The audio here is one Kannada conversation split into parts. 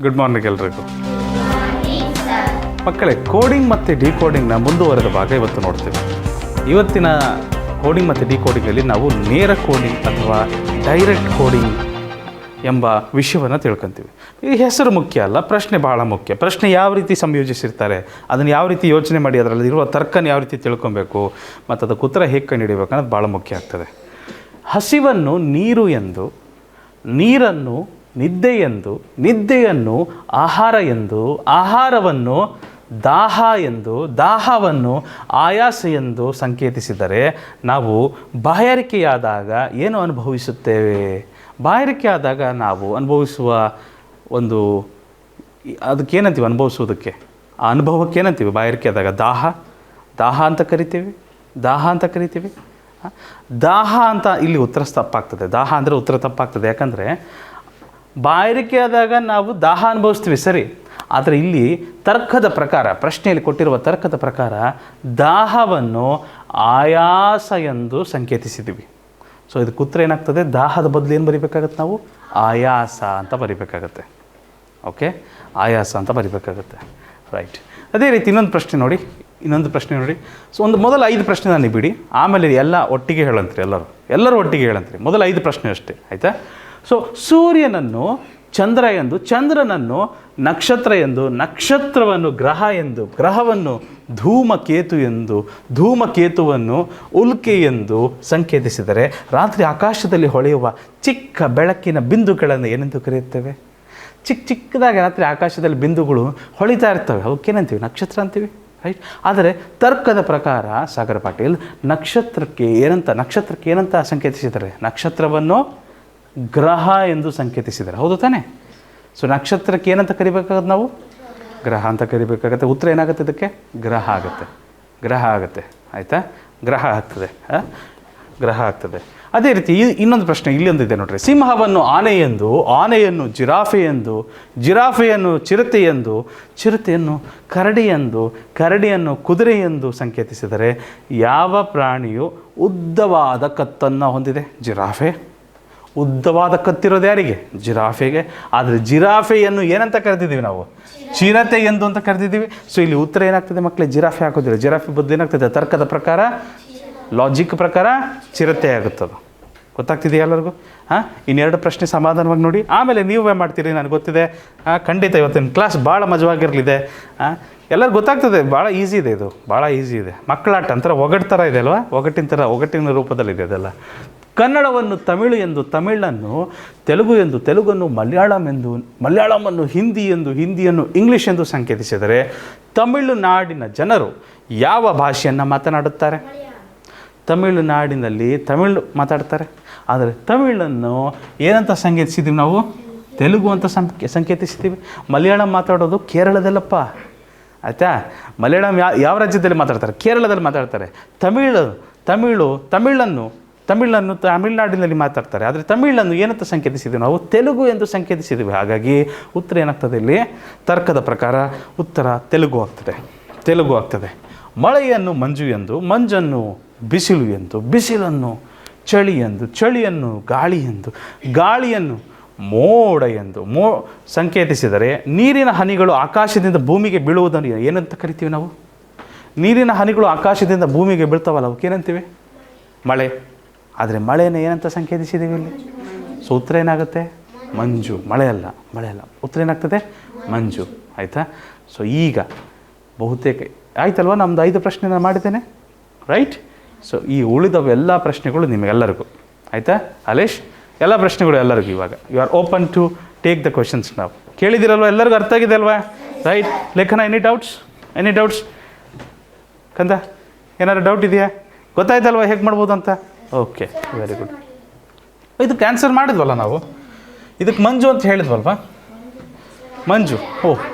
ಗುಡ್ ಮಾರ್ನಿಂಗ್ ಎಲ್ರಿಗೂ. ಮಕ್ಕಳೇ, ಕೋಡಿಂಗ್ ಮತ್ತು ಡಿಕೋಡಿಂಗ್ನ ಮುಂದುವರೆದ ಭಾಗ ಇವತ್ತು ನೋಡ್ತೀವಿ. ಇವತ್ತಿನ ಕೋಡಿಂಗ್ ಮತ್ತು ಡಿಕೋಡಿಂಗಲ್ಲಿ ನಾವು ನೇರ ಕೋಡಿಂಗ್ ಅಥವಾ ಡೈರೆಕ್ಟ್ ಕೋಡಿಂಗ್ ಎಂಬ ವಿಷಯವನ್ನು ತಿಳ್ಕೊತೀವಿ. ಈ ಹೆಸರು ಮುಖ್ಯ ಅಲ್ಲ, ಪ್ರಶ್ನೆ ಭಾಳ ಮುಖ್ಯ. ಪ್ರಶ್ನೆ ಯಾವ ರೀತಿ ಸಂಯೋಜಿಸಿರ್ತಾರೆ, ಅದನ್ನು ಯಾವ ರೀತಿ ಯೋಚನೆ ಮಾಡಿ ಅದರಲ್ಲಿ ಇರುವ ತರ್ಕನ ಯಾವ ರೀತಿ ತಿಳ್ಕೊಬೇಕು ಮತ್ತು ಅದಕ್ಕೆ ಉತ್ತರ ಹೇಗೆ ಕಂಡುಹಿಡಿಬೇಕು ಅನ್ನೋದು ಭಾಳ ಮುಖ್ಯ ಆಗ್ತದೆ. ಹಸಿವನ್ನು ನೀರು ಎಂದು, ನೀರನ್ನು ನಿದ್ದೆ ಎಂದು, ನಿದ್ದೆಯನ್ನು ಆಹಾರ ಎಂದು, ಆಹಾರವನ್ನು ದಾಹ ಎಂದು, ದಾಹವನ್ನು ಆಯಾಸ ಎಂದು ಸಂಕೇತಿಸಿದರೆ ನಾವು ಬಾಯಾರಿಕೆಯಾದಾಗ ಏನು ಅನುಭವಿಸುತ್ತೇವೆ? ಬಾಯಾರಿಕೆ ಆದಾಗ ನಾವು ಅನುಭವಿಸುವ ಒಂದು ಅದಕ್ಕೇನಂತೀವಿ, ಅನುಭವಿಸೋದಕ್ಕೆ ಆ ಅನುಭವಕ್ಕೆ ಏನಂತೀವಿ? ಬಾಯಾರಿಕೆ ಆದಾಗ ದಾಹ ಅಂತ ಕರಿತೀವಿ. ದಾಹ ಅಂತ ಇಲ್ಲಿ ಉತ್ತರ ತಪ್ಪಾಗ್ತದೆ. ದಾಹ ಅಂದರೆ ಉತ್ತರ ತಪ್ಪಾಗ್ತದೆ. ಯಾಕಂದರೆ ಬಾಯಾರಿಕೆ ಆದಾಗ ನಾವು ದಾಹ ಅನುಭವಿಸ್ತೀವಿ, ಸರಿ. ಆದರೆ ಇಲ್ಲಿ ತರ್ಕದ ಪ್ರಕಾರ, ಪ್ರಶ್ನೆಯಲ್ಲಿ ಕೊಟ್ಟಿರುವ ತರ್ಕದ ಪ್ರಕಾರ ದಾಹವನ್ನು ಆಯಾಸ ಎಂದು ಸಂಕೇತಿಸಿದ್ದೀವಿ. ಸೊ ಇದಕ್ಕೆ ಉತ್ತರ ಏನಾಗ್ತದೆ? ದಾಹದ ಬದಲು ಏನು ಬರಿಬೇಕಾಗತ್ತೆ? ನಾವು ಆಯಾಸ ಅಂತ ಬರಿಬೇಕಾಗತ್ತೆ. ಓಕೆ, ಆಯಾಸ ಅಂತ ಬರಿಬೇಕಾಗತ್ತೆ. ರೈಟ್. ಅದೇ ರೀತಿ ಇನ್ನೊಂದು ಪ್ರಶ್ನೆ ನೋಡಿ. ಸೊ ಮೊದಲ 5 ಪ್ರಶ್ನೆ ನನಗೆ ಬಿಡಿ, ಆಮೇಲೆ ಎಲ್ಲ ಒಟ್ಟಿಗೆ ಹೇಳಂತ್ರಿ. ಎಲ್ಲರೂ ಒಟ್ಟಿಗೆ ಹೇಳಂತ್ರಿ. ಮೊದಲ 5 ಪ್ರಶ್ನೆ ಅಷ್ಟೇ, ಆಯಿತಾ? ಸೊ ಸೂರ್ಯನನ್ನು ಚಂದ್ರ ಎಂದು, ಚಂದ್ರನನ್ನು ನಕ್ಷತ್ರ ಎಂದು, ನಕ್ಷತ್ರವನ್ನು ಗ್ರಹ ಎಂದು, ಗ್ರಹವನ್ನು ಧೂಮಕೇತು ಎಂದು, ಧೂಮಕೇತುವನ್ನು ಉಲ್ಕೆ ಎಂದು ಸಂಕೇತಿಸಿದರೆ ರಾತ್ರಿ ಆಕಾಶದಲ್ಲಿ ಹೊಳೆಯುವ ಚಿಕ್ಕ ಬೆಳಕಿನ ಬಿಂದುಗಳನ್ನು ಏನೆಂದು ಕರೆಯುತ್ತೇವೆ? ಚಿಕ್ಕದಾಗಿ ರಾತ್ರಿ ಆಕಾಶದಲ್ಲಿ ಬಿಂದುಗಳು ಹೊಳಿತಾ ಇರ್ತವೆ, ಅವಕ್ಕೇನಂತೀವಿ? ನಕ್ಷತ್ರ ಅಂತೀವಿ, ರೈಟ್. ಆದರೆ ತರ್ಕದ ಪ್ರಕಾರ ಸಾಗರ ಪಾಟೀಲ್ ನಕ್ಷತ್ರಕ್ಕೆ ಏನಂತ ಸಂಕೇತಿಸಿದ್ದಾರೆ? ನಕ್ಷತ್ರವನ್ನು ಗ್ರಹ ಎಂದು ಸಂಕೇತಿಸಿದ್ದಾರೆ, ಹೌದು ತಾನೇ? ಸೊ ನಕ್ಷತ್ರಕ್ಕೆ ಏನಂತ ಕರಿಬೇಕಾಗತ್ತೆ? ನಾವು ಗ್ರಹ ಅಂತ ಕರಿಬೇಕಾಗತ್ತೆ. ಉತ್ತರ ಏನಾಗುತ್ತೆ? ಇದಕ್ಕೆ ಗ್ರಹ ಆಗುತ್ತೆ, ಆಯಿತಾ? ಗ್ರಹ ಆಗ್ತದೆ. ಅದೇ ರೀತಿ ಇನ್ನೊಂದು ಪ್ರಶ್ನೆ ಇಲ್ಲೊಂದಿದೆ ನೋಡ್ರಿ. ಸಿಂಹವನ್ನು ಆನೆ ಎಂದು, ಆನೆಯನ್ನು ಜಿರಾಫೆ ಎಂದು, ಜಿರಾಫೆಯನ್ನು ಚಿರತೆ ಎಂದು, ಚಿರತೆಯನ್ನು ಕರಡಿ ಎಂದು, ಕರಡಿಯನ್ನು ಕುದುರೆ ಎಂದು ಸಂಕೇತಿಸಿದರೆ ಯಾವ ಪ್ರಾಣಿಯು ಉದ್ದವಾದ ಕತ್ತನ್ನು ಹೊಂದಿದೆ? ಜಿರಾಫೆ. ಉದ್ದವಾದ ಕತ್ತಿರೋದು ಯಾರಿಗೆ? ಜಿರಾಫೆಗೆ. ಆದರೆ ಜಿರಾಫೆಯನ್ನು ಏನಂತ ಕರೆದಿದ್ದೀವಿ ನಾವು? ಚಿರತೆ ಎಂದು ಅಂತ ಕರೆದಿದ್ದೀವಿ. ಸೊ ಇಲ್ಲಿ ಉತ್ತರ ಏನಾಗ್ತದೆ ಮಕ್ಕಳೇ? ಜಿರಾಫೆ ಹಾಕೋದಿಲ್ಲ. ಜಿರಾಫೆ ಬದಲು ಏನಾಗ್ತದೆ? ತರ್ಕದ ಪ್ರಕಾರ, ಲಾಜಿಕ್ ಪ್ರಕಾರ ಚಿರತೆ ಆಗುತ್ತದು. ಗೊತ್ತಾಗ್ತಿದೆಯಾ ಎಲ್ಲರಿಗೂ? ಇನ್ನೆರಡು ಪ್ರಶ್ನೆ ಸಮಾಧಾನವಾಗಿ ನೋಡಿ, ಆಮೇಲೆ ನೀವೇ ಮಾಡ್ತೀರಿ, ನನಗೆ ಗೊತ್ತಿದೆ. ಖಂಡಿತ ಇವತ್ತಿನ ಕ್ಲಾಸ್ ಭಾಳ ಮಜವಾಗಿರಲಿದೆ. ಎಲ್ಲರಿಗೂ ಗೊತ್ತಾಗ್ತದೆ. ಭಾಳ ಈಸಿ ಇದೆ, ಇದು ಭಾಳ ಈಸಿ ಇದೆ. ಮಕ್ಕಳಾಟ ಅಂತರ ಒಗಟ್ಟು ಥರ ಇದೆ ಅಲ್ವಾ? ಒಗಟ್ಟಿನ ರೂಪದಲ್ಲಿದೆ ಅದೆಲ್ಲ. ಕನ್ನಡವನ್ನು ತಮಿಳು ಎಂದು, ತಮಿಳನ್ನು ತೆಲುಗು ಎಂದು, ತೆಲುಗನ್ನು ಮಲಯಾಳಂ ಎಂದು, ಮಲಯಾಳಮನ್ನು ಹಿಂದಿ ಎಂದು, ಹಿಂದಿಯನ್ನು ಇಂಗ್ಲೀಷ್ ಎಂದು ಸಂಕೇತಿಸಿದರೆ ತಮಿಳುನಾಡಿನ ಜನರು ಯಾವ ಭಾಷೆಯನ್ನು ಮಾತನಾಡುತ್ತಾರೆ? ತಮಿಳುನಾಡಿನಲ್ಲಿ ತಮಿಳು ಮಾತಾಡ್ತಾರೆ. ಆದರೆ ತಮಿಳನ್ನು ಏನಂತ ಸಂಕೇತಿಸಿದ್ದೀವಿ ನಾವು? ತೆಲುಗು ಅಂತ ಸಂಕೇತಿಸಿದ್ದೀವಿ. ಮಲಯಾಳಂ ಮಾತಾಡೋದು ಕೇರಳದಲ್ಲಪ್ಪ, ಆಯಿತಾ? ಮಲಯಾಳಂ ಯಾವ ರಾಜ್ಯದಲ್ಲಿ ಮಾತಾಡ್ತಾರೆ? ಕೇರಳದಲ್ಲಿ ಮಾತಾಡ್ತಾರೆ. ತಮಿಳನ್ನು ತಮಿಳುನಾಡಿನಲ್ಲಿ ಮಾತಾಡ್ತಾರೆ. ಆದರೆ ತಮಿಳನ್ನು ಏನಂತ ಸಂಕೇತಿಸಿದ್ದೀವಿ ನಾವು? ತೆಲುಗು ಎಂದು ಸಂಕೇತಿಸಿದ್ದೀವಿ. ಹಾಗಾಗಿ ಉತ್ತರ ಏನಾಗ್ತದೆ? ಇಲ್ಲಿ ತರ್ಕದ ಪ್ರಕಾರ ಉತ್ತರ ತೆಲುಗು ಆಗ್ತದೆ. ಮಳೆಯನ್ನು ಮಂಜು ಎಂದು, ಮಂಜನ್ನು ಬಿಸಿಲು ಎಂದು, ಬಿಸಿಲನ್ನು ಚಳಿ ಎಂದು, ಚಳಿಯನ್ನು ಗಾಳಿ ಎಂದು, ಗಾಳಿಯನ್ನು ಮೋಡ ಎಂದು ಸಂಕೇತಿಸಿದರೆ ನೀರಿನ ಹನಿಗಳು ಆಕಾಶದಿಂದ ಭೂಮಿಗೆ ಬೀಳುವುದನ್ನು ಏನಂತ ಕರಿತೀವಿ ನಾವು? ನೀರಿನ ಹನಿಗಳು ಆಕಾಶದಿಂದ ಭೂಮಿಗೆ ಬೀಳ್ತಾವಲ್ಲ, ಅವಕ್ಕೇನಂತೀವಿ? ಮಳೆ. ಆದರೆ ಮಳೆಯನ್ನು ಏನಂತ ಸಂಕೇತಿಸಿದ್ದೀವಿ ಇಲ್ಲಿ? ಸೊ ಉತ್ತರ ಏನಾಗುತ್ತೆ? ಮಂಜು. ಮಳೆ ಅಲ್ಲ. ಉತ್ತರ ಏನಾಗ್ತದೆ? ಮಂಜು, ಆಯಿತಾ? ಸೊ ಈಗ ಬಹುತೇಕ ಆಯ್ತಲ್ವ? ನಮ್ಮದು 5 ಪ್ರಶ್ನೆ ನಾನು ಮಾಡಿದ್ದೇನೆ, ರೈಟ್? ಸೊ ಈ ಉಳಿದವು ಎಲ್ಲ ಪ್ರಶ್ನೆಗಳು ನಿಮಗೆಲ್ಲರಿಗೂ, ಆಯಿತಾ ಅಲೇಶ್? ಎಲ್ಲ ಪ್ರಶ್ನೆಗಳು ಎಲ್ಲರಿಗೂ ಇವಾಗ you are open to take the questions. ನಾವು ಕೇಳಿದಿರಲ್ವ? ಎಲ್ಲರಿಗೂ ಅರ್ಥ ಆಗಿದೆ ಅಲ್ವಾ? ರೈಟ್. ಲೇಖನ, ಎನಿ ಡೌಟ್ಸ್ ಕಂದ? ಏನಾದ್ರು ಡೌಟ್ ಇದೆಯಾ? ಗೊತ್ತಾಯ್ತಲ್ವ ಹೇಗೆ ಮಾಡ್ಬೋದು ಅಂತ? Okay, very good. ಇದಕ್ಕೆ ಆನ್ಸರ್ ಮಾಡಿದ್ವಲ್ಲ ನಾವು. ಇದಕ್ಕೆ ಮಂಜು ಅಂತ ಹೇಳಿದ್ವಲ್ವ? ಮಂಜು.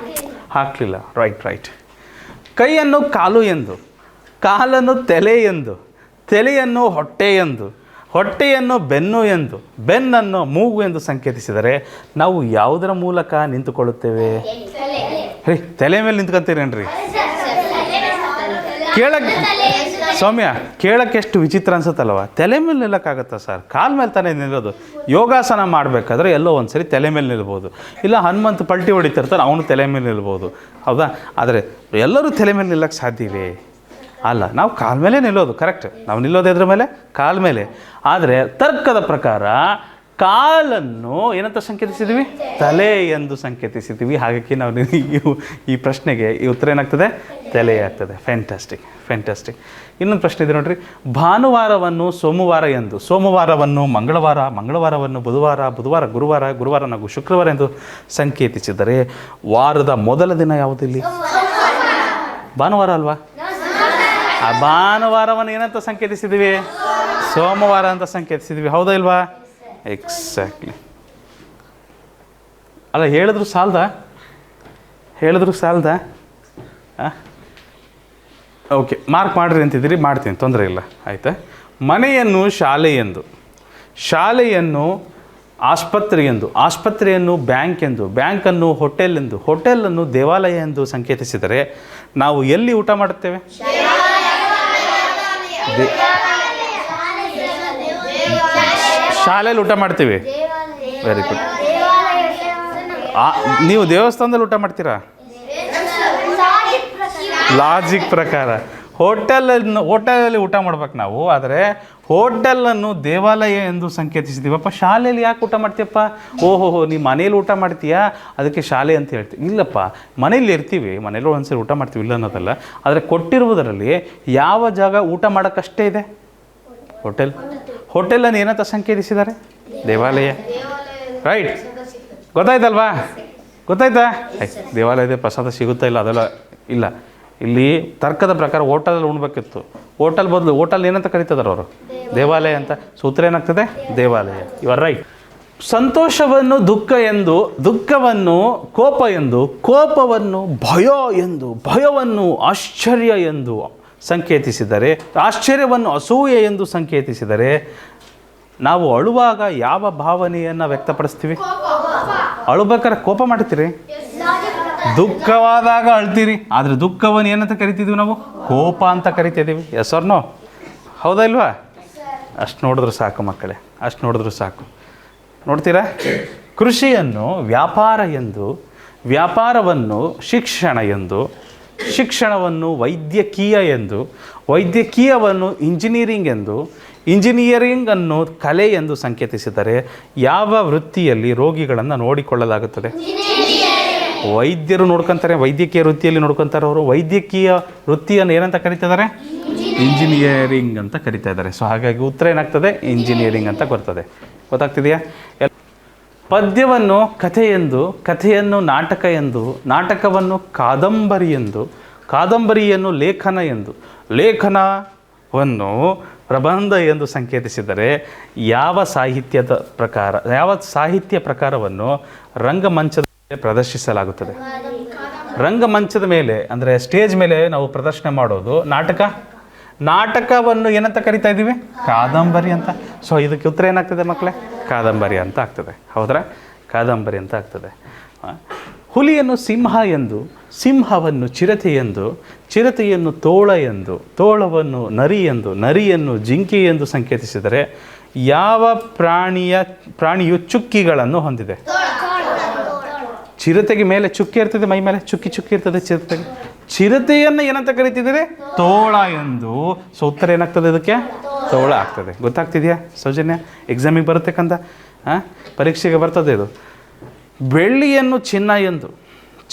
ಹಾಕಲಿಲ್ಲ. ರೈಟ್. ಕೈಯನ್ನು ಕಾಲು ಎಂದು, ಕಾಲನ್ನು ತಲೆ ಎಂದು, ತಲೆಯನ್ನು ಹೊಟ್ಟೆ ಎಂದು, ಹೊಟ್ಟೆಯನ್ನು ಬೆನ್ನು ಎಂದು, ಬೆನ್ನನ್ನು ಮೂಗು ಎಂದು ಸಂಕೇತಿಸಿದರೆ ನಾವು ಯಾವುದರ ಮೂಲಕ ನಿಂತುಕೊಳ್ಳುತ್ತೇವೆ? ತಲೆ ಮೇಲೆ ನಿಂತ್ಕೊಂತೀರೇನ್ರಿ? ಸೌಮ್ಯ ಕೇಳಕ್ಕೆ ಎಷ್ಟು ವಿಚಿತ್ರ ಅನ್ಸುತ್ತಲ್ವ, ತಲೆ ಮೇಲೆ ನಿಲ್ಲಕ್ಕಾಗತ್ತಾ ಸರ್? ಕಾಲ ಮೇಲೆ ತಾನೇ ನಿಲ್ಲೋದು. ಯೋಗಾಸನ ಮಾಡಬೇಕಾದ್ರೆ ಎಲ್ಲೋ ಒಂದ್ಸರಿ ತಲೆ ಮೇಲೆ ನಿಲ್ಬೋದು, ಇಲ್ಲ ಹನುಮಂತ ಪಲ್ಟಿ ಹೊಡಿತಿರ್ತಾರೆ ಅವನು ತಲೆ ಮೇಲೆ ನಿಲ್ಬೋದು, ಹೌದಾ? ಆದರೆ ಎಲ್ಲರೂ ತಲೆ ಮೇಲೆ ನಿಲ್ಲಕ್ಕೆ ಸಾಧ್ಯವೇ? ಅಲ್ಲ, ನಾವು ಕಾಲ ಮೇಲೆ ನಿಲ್ಲೋದು ಕರೆಕ್ಟ್. ನಾವು ನಿಲ್ಲೋದು ಎದ್ರ ಮೇಲೆ? ಕಾಲ ಮೇಲೆ. ಆದರೆ ತರ್ಕದ ಪ್ರಕಾರ ಕಾಲನ್ನು ಏನಂತ ಸಂಕೇತಿಸಿದ್ವಿ? ತಲೆ ಎಂದು ಸಂಕೇತಿಸಿದ್ವಿ. ಹಾಗಾಗಿ ನಾವು ಈ ಪ್ರಶ್ನೆಗೆ ಈ ಉತ್ತರ ಏನಾಗ್ತದೆ? ತಲೆ ಆಗ್ತದೆ. Fantastic, fantastic. ಇನ್ನೊಂದು ಪ್ರಶ್ನೆ ಇದೆ ನೋಡ್ರಿ. ಭಾನುವಾರವನ್ನು ಸೋಮವಾರ ಎಂದು, ಸೋಮವಾರವನ್ನು ಮಂಗಳವಾರ, ಮಂಗಳವಾರವನ್ನು ಬುಧವಾರ, ಬುಧವಾರ ಗುರುವಾರ, ಗುರುವಾರನ ಶುಕ್ರವಾರ ಎಂದು ಸಂಕೇತಿಸಿದರೆ ವಾರದ ಮೊದಲ ದಿನ ಯಾವುದಿಲ್ಲಿ? ಭಾನುವಾರ ಅಲ್ವಾ? ಆ ಭಾನುವಾರವನ್ನು ಏನಂತ ಸಂಕೇತಿಸಿದ್ವಿ? ಸೋಮವಾರ ಅಂತ ಸಂಕೇತಿಸಿದ್ವಿ, ಹೌದಾ ಇಲ್ವಾ? ಎಕ್ಸಾಕ್ಟ್ಲಿ. ಅಲ್ಲ, ಹೇಳಿದ್ರು ಸಾಲದ? ಹೇಳಿದ್ರು ಸಾಲದ? ಓಕೆ, ಮಾರ್ಕ್ ಮಾಡಿರಿ ಅಂತಿದ್ದೀರಿ, ಮಾಡ್ತೀನಿ, ತೊಂದರೆ ಇಲ್ಲ, ಆಯಿತಾ? ಮನೆಯನ್ನು ಶಾಲೆ ಎಂದು, ಶಾಲೆಯನ್ನು ಆಸ್ಪತ್ರೆ ಎಂದು, ಆಸ್ಪತ್ರೆಯನ್ನು ಬ್ಯಾಂಕ್ ಎಂದು, ಬ್ಯಾಂಕನ್ನು ಹೋಟೆಲ್ ಎಂದು, ಹೋಟೆಲನ್ನು ದೇವಾಲಯ ಎಂದು ಸಂಕೇತಿಸಿದರೆ ನಾವು ಎಲ್ಲಿ ಊಟ ಮಾಡುತ್ತೇವೆ? ಶಾಲೆಯಲ್ಲಿ ಊಟ ಮಾಡ್ತೀವಿ. Very good. ನೀವು ದೇವಸ್ಥಾನದಲ್ಲಿ ಊಟ ಮಾಡ್ತೀರಾ? ಲಾಜಿಕ್ ಪ್ರಕಾರ ಹೋಟೆಲಲ್ಲಿ ಊಟ ಮಾಡ್ಬೇಕು ನಾವು. ಆದರೆ ಹೋಟೆಲನ್ನು ದೇವಾಲಯ ಎಂದು ಸಂಕೇತಿಸಿದ್ದೀವಪ್ಪ. ಶಾಲೆಯಲ್ಲಿ ಯಾಕೆ ಊಟ ಮಾಡ್ತೀಯಪ್ಪ? ಓಹೋ, ನೀವು ಮನೇಲಿ ಊಟ ಮಾಡ್ತೀಯಾ, ಅದಕ್ಕೆ ಶಾಲೆ ಅಂತ ಹೇಳ್ತೀವಿ. ಇಲ್ಲಪ್ಪ, ಮನೇಲಿ ಇರ್ತೀವಿ, ಮನೇಲಿ ಒಂದ್ಸರಿ ಊಟ ಮಾಡ್ತೀವಿ, ಇಲ್ಲ ಅನ್ನೋದಲ್ಲ. ಆದರೆ ಕೊಟ್ಟಿರುವುದರಲ್ಲಿ ಯಾವ ಜಾಗ ಊಟ ಮಾಡೋಕ್ಕಷ್ಟೇ ಇದೆ? ಹೋಟೆಲ್. ಹೋಟೆಲನ್ನು ಏನಂತ ಸಂಕೇತಿಸಿದ್ದಾರೆ? ದೇವಾಲಯ. ರೈಟ್, ಗೊತ್ತಾಯ್ತಲ್ವಾ? ಗೊತ್ತಾಯ್ತಾ? ದೇವಾಲಯದ ಪ್ರಸಾದ ಸಿಗುತ್ತಾ ಇಲ್ಲ ಅದೆಲ್ಲ ಇಲ್ಲ. ಇಲ್ಲಿ ತರ್ಕದ ಪ್ರಕಾರ ಹೋಟೆಲಲ್ಲಿ ಉಣ್ಬೇಕಿತ್ತು. ಹೋಟೆಲ್ ಬದಲು ಹೋಟೆಲ್ ಏನಂತ ಕರೀತಿದ್ದಾರೆ ಅವರು? ದೇವಾಲಯ ಅಂತ. ಸೂತ್ರ ಏನಾಗ್ತದೆ? ದೇವಾಲಯ. You are right. ಸಂತೋಷವನ್ನು ದುಃಖ ಎಂದು, ದುಃಖವನ್ನು ಕೋಪ ಎಂದು, ಕೋಪವನ್ನು ಭಯ ಎಂದು, ಭಯವನ್ನು ಆಶ್ಚರ್ಯ ಎಂದು ಸಂಕೇತಿಸಿದರೆ, ಆಶ್ಚರ್ಯವನ್ನು ಅಸೂಯೆ ಎಂದು ಸಂಕೇತಿಸಿದರೆ ನಾವು ಅಳುವಾಗ ಯಾವ ಭಾವನೆಯನ್ನು ವ್ಯಕ್ತಪಡಿಸ್ತೀವಿ? ಅಳುಬೇಕಾದ್ರೆ ಕೋಪ ಮಾಡ್ತೀರಿ, ದುಃಖವಾದಾಗ ಅಳ್ತೀರಿ. ಆದರೆ ದುಃಖವನ್ನು ಏನಂತ ಕರಿತಿದ್ದೀವಿ ನಾವು? ಕೋಪ ಅಂತ ಕರಿತಿದ್ದೀವಿ. S or no? ಹೌದಾ ಇಲ್ವಾ? ಅಷ್ಟು ನೋಡಿದ್ರು ಸಾಕು ಮಕ್ಕಳೇ, ಅಷ್ಟು ನೋಡಿದ್ರು ಸಾಕು. ನೋಡ್ತೀರಾ? ಕೃಷಿಯನ್ನು ವ್ಯಾಪಾರ ಎಂದು, ವ್ಯಾಪಾರವನ್ನು ಶಿಕ್ಷಣ ಎಂದು, ಶಿಕ್ಷಣವನ್ನು ವೈದ್ಯಕೀಯ ಎಂದು, ವೈದ್ಯಕೀಯವನ್ನು ಇಂಜಿನಿಯರಿಂಗ್ ಎಂದು, ಇಂಜಿನಿಯರಿಂಗನ್ನು ಕಲೆ ಎಂದು ಸಂಕೇತಿಸಿದರೆ ಯಾವ ವೃತ್ತಿಯಲ್ಲಿ ರೋಗಿಗಳನ್ನು ನೋಡಿಕೊಳ್ಳಲಾಗುತ್ತದೆ? ವೈದ್ಯರು ನೋಡ್ಕೊತಾರೆ, ವೈದ್ಯಕೀಯ ವೃತ್ತಿಯಲ್ಲಿ ನೋಡ್ಕೊತಾರೆ ಅವರು. ವೈದ್ಯಕೀಯ ವೃತ್ತಿಯನ್ನು ಏನಂತ ಕರೀತಿದ್ದಾರೆ? ಇಂಜಿನಿಯರಿಂಗ್ ಅಂತ ಕರಿತಾ ಇದ್ದಾರೆ. ಸೊ ಹಾಗಾಗಿ ಉತ್ತರ ಏನಾಗ್ತದೆ? ಇಂಜಿನಿಯರಿಂಗ್ ಅಂತ ಬರ್ತದೆ. ಗೊತ್ತಾಗ್ತಿದೆಯಾ? ಪದ್ಯವನ್ನು ಕಥೆ ಎಂದು, ಕಥೆಯನ್ನು ನಾಟಕ ಎಂದು, ನಾಟಕವನ್ನು ಕಾದಂಬರಿ ಎಂದು, ಕಾದಂಬರಿಯನ್ನು ಲೇಖನ ಎಂದು, ಲೇಖನವನ್ನು ಪ್ರಬಂಧ ಎಂದು ಸಂಕೇತಿಸಿದರೆ ಯಾವ ಸಾಹಿತ್ಯದ ಪ್ರಕಾರ, ಯಾವ ಸಾಹಿತ್ಯ ಪ್ರಕಾರವನ್ನು ರಂಗಮಂಚದ ಮೇಲೆ ಪ್ರದರ್ಶಿಸಲಾಗುತ್ತದೆ? ರಂಗಮಂಚದ ಮೇಲೆ ಅಂದರೆ ಸ್ಟೇಜ್ ಮೇಲೆ ನಾವು ಪ್ರದರ್ಶನ ಮಾಡೋದು ನಾಟಕ. ನಾಟಕವನ್ನು ಏನಂತ ಕರಿತಾ ಇದ್ದೀವಿ? ಕಾದಂಬರಿ ಅಂತ. ಸೊ ಇದಕ್ಕೆ ಉತ್ತರ ಏನಾಗ್ತದೆ ಮಕ್ಕಳೇ? ಕಾದಂಬರಿ ಅಂತ ಆಗ್ತದೆ. ಹೌದ್ರಾ? ಕಾದಂಬರಿ ಅಂತ ಆಗ್ತದೆ. ಹುಲಿಯನ್ನು ಸಿಂಹ ಎಂದು, ಸಿಂಹವನ್ನು ಚಿರತೆ ಎಂದು, ಚಿರತೆಯನ್ನು ತೋಳ ಎಂದು, ತೋಳವನ್ನು ನರಿ ಎಂದು, ನರಿಯನ್ನು ಜಿಂಕೆ ಎಂದು ಸಂಕೇತಿಸಿದರೆ ಯಾವ ಪ್ರಾಣಿಯು ಚುಕ್ಕಿಗಳನ್ನು ಹೊಂದಿದೆ? ಚಿರತೆಗೆ ಮೇಲೆ ಚುಕ್ಕಿ ಇರ್ತದೆ, ಮೈ ಮೇಲೆ ಚುಕ್ಕಿ ಇರ್ತದೆ ಚಿರತೆಗೆ. ಚಿರತೆಯನ್ನು ಏನಂತ ಕರಿತಿದ್ದೀರಿ? ತೋಳ ಎಂದು. ಸೊ ಉತ್ತರ ಏನಾಗ್ತದೆ ಇದಕ್ಕೆ? ತೋಳ ಆಗ್ತದೆ. ಗೊತ್ತಾಗ್ತಿದೆಯಾ ಸೌಜನ್ಯ? ಎಕ್ಸಾಮಿಗೆ ಬರುತ್ತೆ ಕಂದ, ಪರೀಕ್ಷೆಗೆ ಬರ್ತದೆ ಇದು. ಬೆಳ್ಳಿಯನ್ನು ಚಿನ್ನ ಎಂದು,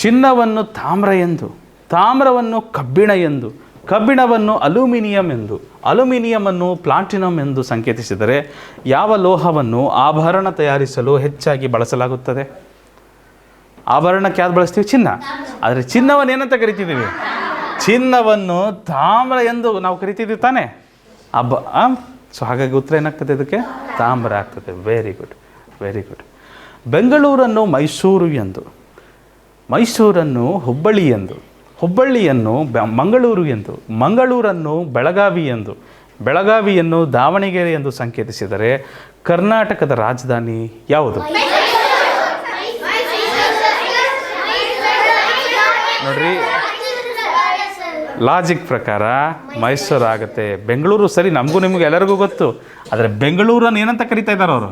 ಚಿನ್ನವನ್ನು ತಾಮ್ರ ಎಂದು, ತಾಮ್ರವನ್ನು ಕಬ್ಬಿಣ ಎಂದು, ಕಬ್ಬಿಣವನ್ನು ಅಲ್ಯೂಮಿನಿಯಂ ಎಂದು, ಅಲ್ಯೂಮಿನಿಯಮನ್ನು ಪ್ಲಾಟಿನಂ ಎಂದು ಸಂಕೇತಿಸಿದರೆ ಯಾವ ಲೋಹವನ್ನು ಆಭರಣ ತಯಾರಿಸಲು ಹೆಚ್ಚಾಗಿ ಬಳಸಲಾಗುತ್ತದೆ? ಆಭರಣಕ್ಕೆ ಯಾವ್ದು ಬಳಸ್ತೀವಿ? ಚಿನ್ನ. ಆದರೆ ಚಿನ್ನವನ್ನು ಏನಂತ ಕರಿತಿದ್ದೀವಿ? ಚಿನ್ನವನ್ನು ತಾಮ್ರ ಎಂದು ನಾವು ಕರಿತಿದ್ದೀವಿ ತಾನೇ? ಸೊ ಹಾಗಾಗಿ ಉತ್ತರ ಏನಾಗ್ತದೆ ಇದಕ್ಕೆ? ತಾಮ್ರ ಆಗ್ತದೆ. Very good, very good. ಬೆಂಗಳೂರನ್ನು ಮೈಸೂರು ಎಂದು, ಮೈಸೂರನ್ನು ಹುಬ್ಬಳ್ಳಿ ಎಂದು, ಹುಬ್ಬಳ್ಳಿಯನ್ನು ಮಂಗಳೂರು ಎಂದು, ಮಂಗಳೂರನ್ನು ಬೆಳಗಾವಿ ಎಂದು, ಬೆಳಗಾವಿಯನ್ನು ದಾವಣಗೆರೆ ಎಂದು ಸಂಕೇತಿಸಿದರೆ ಕರ್ನಾಟಕದ ರಾಜಧಾನಿ ಯಾವುದು? ನೋಡ್ರಿ, ಲಾಜಿಕ್ ಪ್ರಕಾರ ಮೈಸೂರು ಆಗುತ್ತೆ. ಬೆಂಗಳೂರು ಸರಿ, ನಮಗೂ ನಿಮ್ಗೆ ಎಲ್ಲರಿಗೂ ಗೊತ್ತು. ಆದರೆ ಬೆಂಗಳೂರನ್ನು ಏನಂತ ಕರಿತಾ ಇದ್ದಾರೆ ಅವರು?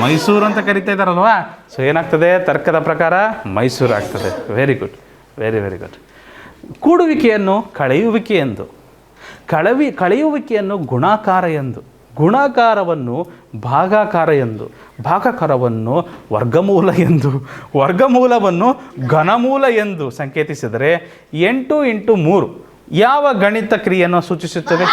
ಮೈಸೂರು ಅಂತ ಕರಿತಾ ಇದ್ದಾರಲ್ವಾ? ಸೊ ಏನಾಗ್ತದೆ? ತರ್ಕದ ಪ್ರಕಾರ ಮೈಸೂರು ಆಗ್ತದೆ. Very good, very very good. ಕೂಡುವಿಕೆಯನ್ನು ಕಳೆಯುವಿಕೆ ಎಂದು, ಕಳೆಯುವಿಕೆಯನ್ನು ಗುಣಾಕಾರ ಎಂದು, ಗುಣಾಕಾರವನ್ನು ಭಾಗಾಕಾರ ಎಂದು, ಭಾಗಾಕಾರವನ್ನು ವರ್ಗಮೂಲ ಎಂದು, ವರ್ಗಮೂಲವನ್ನು ಘನಮೂಲ ಎಂದು ಸಂಕೇತಿಸಿದರೆ 8 × 3 ಯಾವ ಗಣಿತ ಕ್ರಿಯೆಯನ್ನು ಸೂಚಿಸುತ್ತದೆ?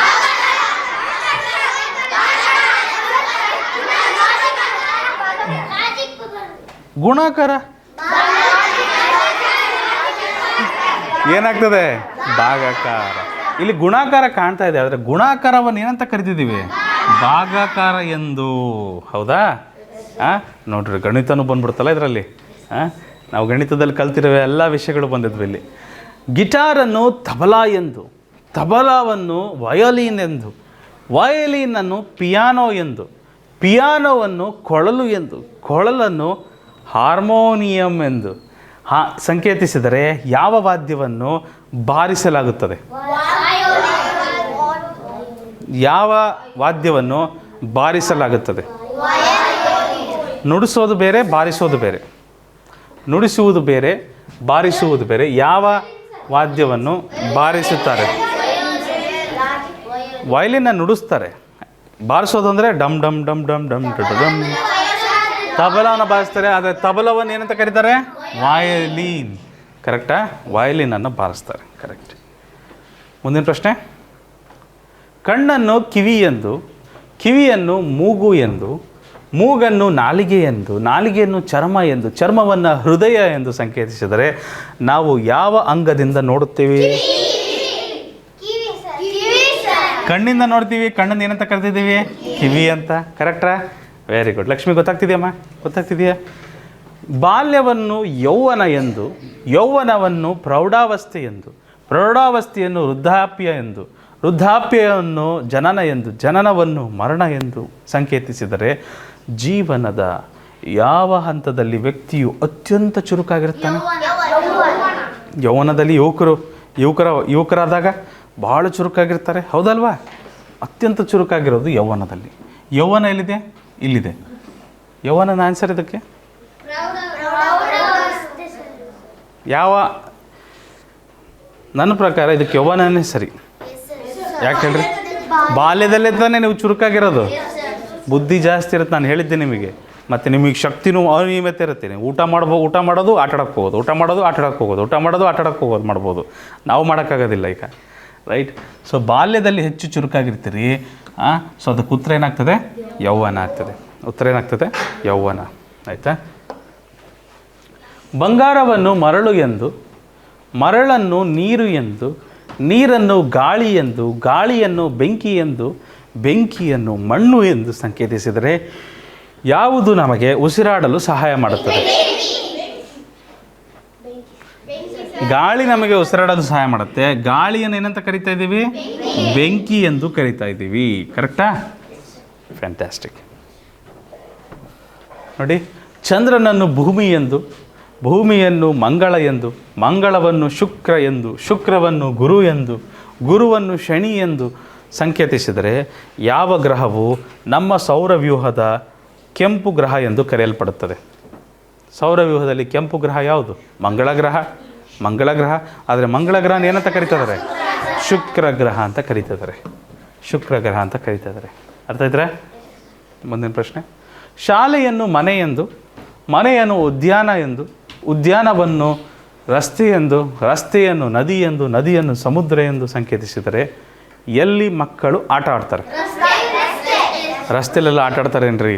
ಗುಣಾಕಾರ. ಏನಾಗ್ತದೆ? ಭಾಗಾಕಾರ. ಇಲ್ಲಿ ಗುಣಾಕಾರ ಕಾಣ್ತಾ ಇದೆ, ಆದರೆ ಗುಣಾಕಾರವನ್ನು ಏನಂತ ಕರಿತಿದ್ದೀವಿ? ಭಾಗಾಕಾರ ಎಂದು. ಹೌದಾ? ನೋಡ್ರಿ, ಗಣಿತನೂ ಬಂದ್ಬಿಡ್ತಲ್ಲ ಇದರಲ್ಲಿ. ನಾವು ಗಣಿತದಲ್ಲಿ ಕಲ್ತಿರೋ ಎಲ್ಲ ವಿಷಯಗಳು ಬಂದಿದ್ವಿ ಇಲ್ಲಿ. ಗಿಟಾರನ್ನು ತಬಲಾ ಎಂದು, ತಬಲಾವನ್ನು ವಯೋಲಿನ್ ಎಂದು, ವಯೋಲಿನನ್ನು ಪಿಯಾನೋ ಎಂದು, ಪಿಯಾನೋವನ್ನು ಕೊಳಲು ಎಂದು, ಕೊಳಲನ್ನು ಹಾರ್ಮೋನಿಯಂ ಎಂದು ಸಂಕೇತಿಸಿದರೆ ಯಾವ ವಾದ್ಯವನ್ನು ಬಾರಿಸಲಾಗುತ್ತದೆ? ಯಾವ ವಾದ್ಯವನ್ನು ಬಾರಿಸಲಾಗುತ್ತದೆ? ನುಡಿಸೋದು ಬೇರೆ, ಬಾರಿಸೋದು ಬೇರೆ. ನುಡಿಸುವುದು ಬೇರೆ, ಬಾರಿಸುವುದು ಬೇರೆ. ಯಾವ ವಾದ್ಯವನ್ನು ಬಾರಿಸುತ್ತಾರೆ? ವಯಲಿನ ನುಡಿಸ್ತಾರೆ. ಬಾರಿಸೋದು ಅಂದರೆ ಡಮ್ ಡಮ್ ಡಮ್ ಡಮ್ ಡಮ್ ಡಮ್. ತಬಲವನ್ನು ಬಾರಿಸ್ತಾರೆ, ಆದರೆ ತಬಲವನ್ನು ಏನಂತ ಕರೀತಾರೆ? ವಯಲಿನ್. ಕರೆಕ್ಟಾ? ವಯಲಿನನ್ನು ಬಾರಿಸ್ತಾರೆ. ಕರೆಕ್ಟ್. ಮುಂದಿನ ಪ್ರಶ್ನೆ. ಕಣ್ಣನ್ನು ಕಿವಿ ಎಂದು, ಕಿವಿಯನ್ನು ಮೂಗು ಎಂದು, ಮೂಗನ್ನು ನಾಲಿಗೆ ಎಂದು, ನಾಲಿಗೆಯನ್ನು ಚರ್ಮ ಎಂದು, ಚರ್ಮವನ್ನು ಹೃದಯ ಎಂದು ಸಂಕೇತಿಸಿದರೆ ನಾವು ಯಾವ ಅಂಗದಿಂದ ನೋಡುತ್ತೇವೆ? ಕಣ್ಣಿಂದ ನೋಡ್ತೀವಿ. ಕಣ್ಣನ್ನು ಏನಂತ ಕರಿತಿದ್ದೀವಿ? ಕಿವಿ ಅಂತ. ಕರೆಕ್ಟಾ? Very good. ಲಕ್ಷ್ಮಿ, ಗೊತ್ತಾಗ್ತಿದೆಯಮ್ಮ? ಗೊತ್ತಾಗ್ತಿದೆಯಾ? ಬಾಲ್ಯವನ್ನು ಯೌವನ ಎಂದು, ಯೌವನವನ್ನು ಪ್ರೌಢಾವಸ್ಥೆ ಎಂದು, ಪ್ರೌಢಾವಸ್ಥೆಯನ್ನು ವೃದ್ಧಾಪ್ಯ ಎಂದು, ವೃದ್ಧಾಪ್ಯವನ್ನು ಜನನ ಎಂದು, ಜನನವನ್ನು ಮರಣ ಎಂದು ಸಂಕೇತಿಸಿದರೆ ಜೀವನದ ಯಾವ ಹಂತದಲ್ಲಿ ವ್ಯಕ್ತಿಯು ಅತ್ಯಂತ ಚುರುಕಾಗಿರ್ತಾನೆ? ಯೌವನದಲ್ಲಿ ಯುವಕರಾದಾಗ ಭಾಳ ಚುರುಕಾಗಿರ್ತಾರೆ. ಹೌದಲ್ವಾ? ಅತ್ಯಂತ ಚುರುಕಾಗಿರೋದು ಯೌವನದಲ್ಲಿ. ಯೌವನ ಎಲ್ಲಿದೆ? ಇಲ್ಲಿದೆ. ಯೌವನನ ಆನ್ಸರ್ ಇದಕ್ಕೆ ಯಾವ? ನನ್ನ ಪ್ರಕಾರ ಇದಕ್ಕೆ ಯೌವನನೇ ಸರಿ. ಯಾಕೆ ಹೇಳ್ರಿ? ಬಾಲ್ಯದಲ್ಲೇ ತಾನೇ ನೀವು ಚುರುಕಾಗಿರೋದು. ಬುದ್ಧಿ ಜಾಸ್ತಿ ಇರುತ್ತೆ, ನಾನು ಹೇಳಿದ್ದೆ ನಿಮಗೆ. ಮತ್ತು ನಿಮಗೆ ಶಕ್ತಿನೂ ಅನಿಯಮಿತ ಇರುತ್ತೆ. ಊಟ ಮಾಡೋದು, ಆಟಾಡಕ್ಕೆ ಹೋಗೋದು, ಊಟ ಮಾಡೋದು, ಆಟಾಡಕ್ಕೆ ಹೋಗೋದು, ಊಟ ಮಾಡೋದು, ಆಟಾಡಕ್ಕೆ ಹೋಗೋದು ಮಾಡ್ಬೋದು. ನಾವು ಮಾಡೋಕ್ಕಾಗೋದಿಲ್ಲ ಈಗ, ರೈಟ್? ಸೊ ಬಾಲ್ಯದಲ್ಲಿ ಹೆಚ್ಚು ಚುರುಕಾಗಿರ್ತೀರಿ. ಸೊ ಅದಕ್ಕೆ ಉತ್ತರ ಏನಾಗ್ತದೆ? ಯೌವನ ಆಗ್ತದೆ. ಉತ್ತರ ಏನಾಗ್ತದೆ? ಯೌವನ. ಆಯಿತಾ? ಬಂಗಾರವನ್ನು ಮರಳು ಎಂದು, ಮರಳನ್ನು ನೀರು ಎಂದು, ನೀರನ್ನು ಗಾಳಿ ಎಂದು, ಗಾಳಿಯನ್ನು ಬೆಂಕಿ ಎಂದು, ಬೆಂಕಿಯನ್ನು ಮಣ್ಣು ಎಂದು ಸಂಕೇತಿಸಿದರೆ ಯಾವುದು ನಮಗೆ ಉಸಿರಾಡಲು ಸಹಾಯ ಮಾಡುತ್ತದೆ? ಗಾಳಿ ನಮಗೆ ಉಸಿರಾಡಲು ಸಹಾಯ ಮಾಡುತ್ತೆ. ಗಾಳಿಯನ್ನು ಏನಂತ ಕರಿತಾ ಇದ್ದೀವಿ? ಬೆಂಕಿ ಎಂದು ಕರಿತಾ ಇದ್ದೀವಿ. ಕರೆಕ್ಟಾ? ಫ್ಯಾಂಟಾಸ್ಟಿಕ್. ನೋಡಿ, ಚಂದ್ರನನ್ನು ಭೂಮಿ ಎಂದು, ಭೂಮಿಯನ್ನು ಮಂಗಳ ಎಂದು, ಮಂಗಳವನ್ನು ಶುಕ್ರ ಎಂದು, ಶುಕ್ರವನ್ನು ಗುರು ಎಂದು, ಗುರುವನ್ನು ಶನಿ ಎಂದು ಸಂಕೇತಿಸಿದರೆ ಯಾವ ಗ್ರಹವು ನಮ್ಮ ಸೌರವ್ಯೂಹದ ಕೆಂಪು ಗ್ರಹ ಎಂದು ಕರೆಯಲ್ಪಡುತ್ತದೆ? ಸೌರವ್ಯೂಹದಲ್ಲಿ ಕೆಂಪು ಗ್ರಹ ಯಾವುದು? ಮಂಗಳ ಗ್ರಹ. ಮಂಗಳ ಗ್ರಹ. ಆದರೆ ಮಂಗಳ ಗ್ರಹನ ಏನಂತ ಕರೀತಿದ್ದಾರೆ? ಶುಕ್ರ ಗ್ರಹ ಅಂತ ಕರೀತಿದ್ದಾರೆ. ಶುಕ್ರ ಗ್ರಹ ಅಂತ ಕರೀತಿದ್ದಾರೆ. ಅರ್ಥ ಆಯ್ತಾ? ಮುಂದಿನ ಪ್ರಶ್ನೆ. ಶಾಲೆಯನ್ನು ಮನೆ ಎಂದು, ಮನೆಯನ್ನು ಉದ್ಯಾನ ಎಂದು, ಉದ್ಯಾನವನ್ನು ರಸ್ತೆ ಎಂದು, ರಸ್ತೆಯನ್ನು ನದಿ ಎಂದು, ನದಿಯನ್ನು ಸಮುದ್ರ ಎಂದು ಸಂಕೇತಿಸಿದರೆ ಎಲ್ಲಿ ಮಕ್ಕಳು ಆಟ ಆಡ್ತಾರೆ? ರಸ್ತೆಲೆಲ್ಲ ಆಟ ಆಡ್ತಾರೇನ್ರಿ?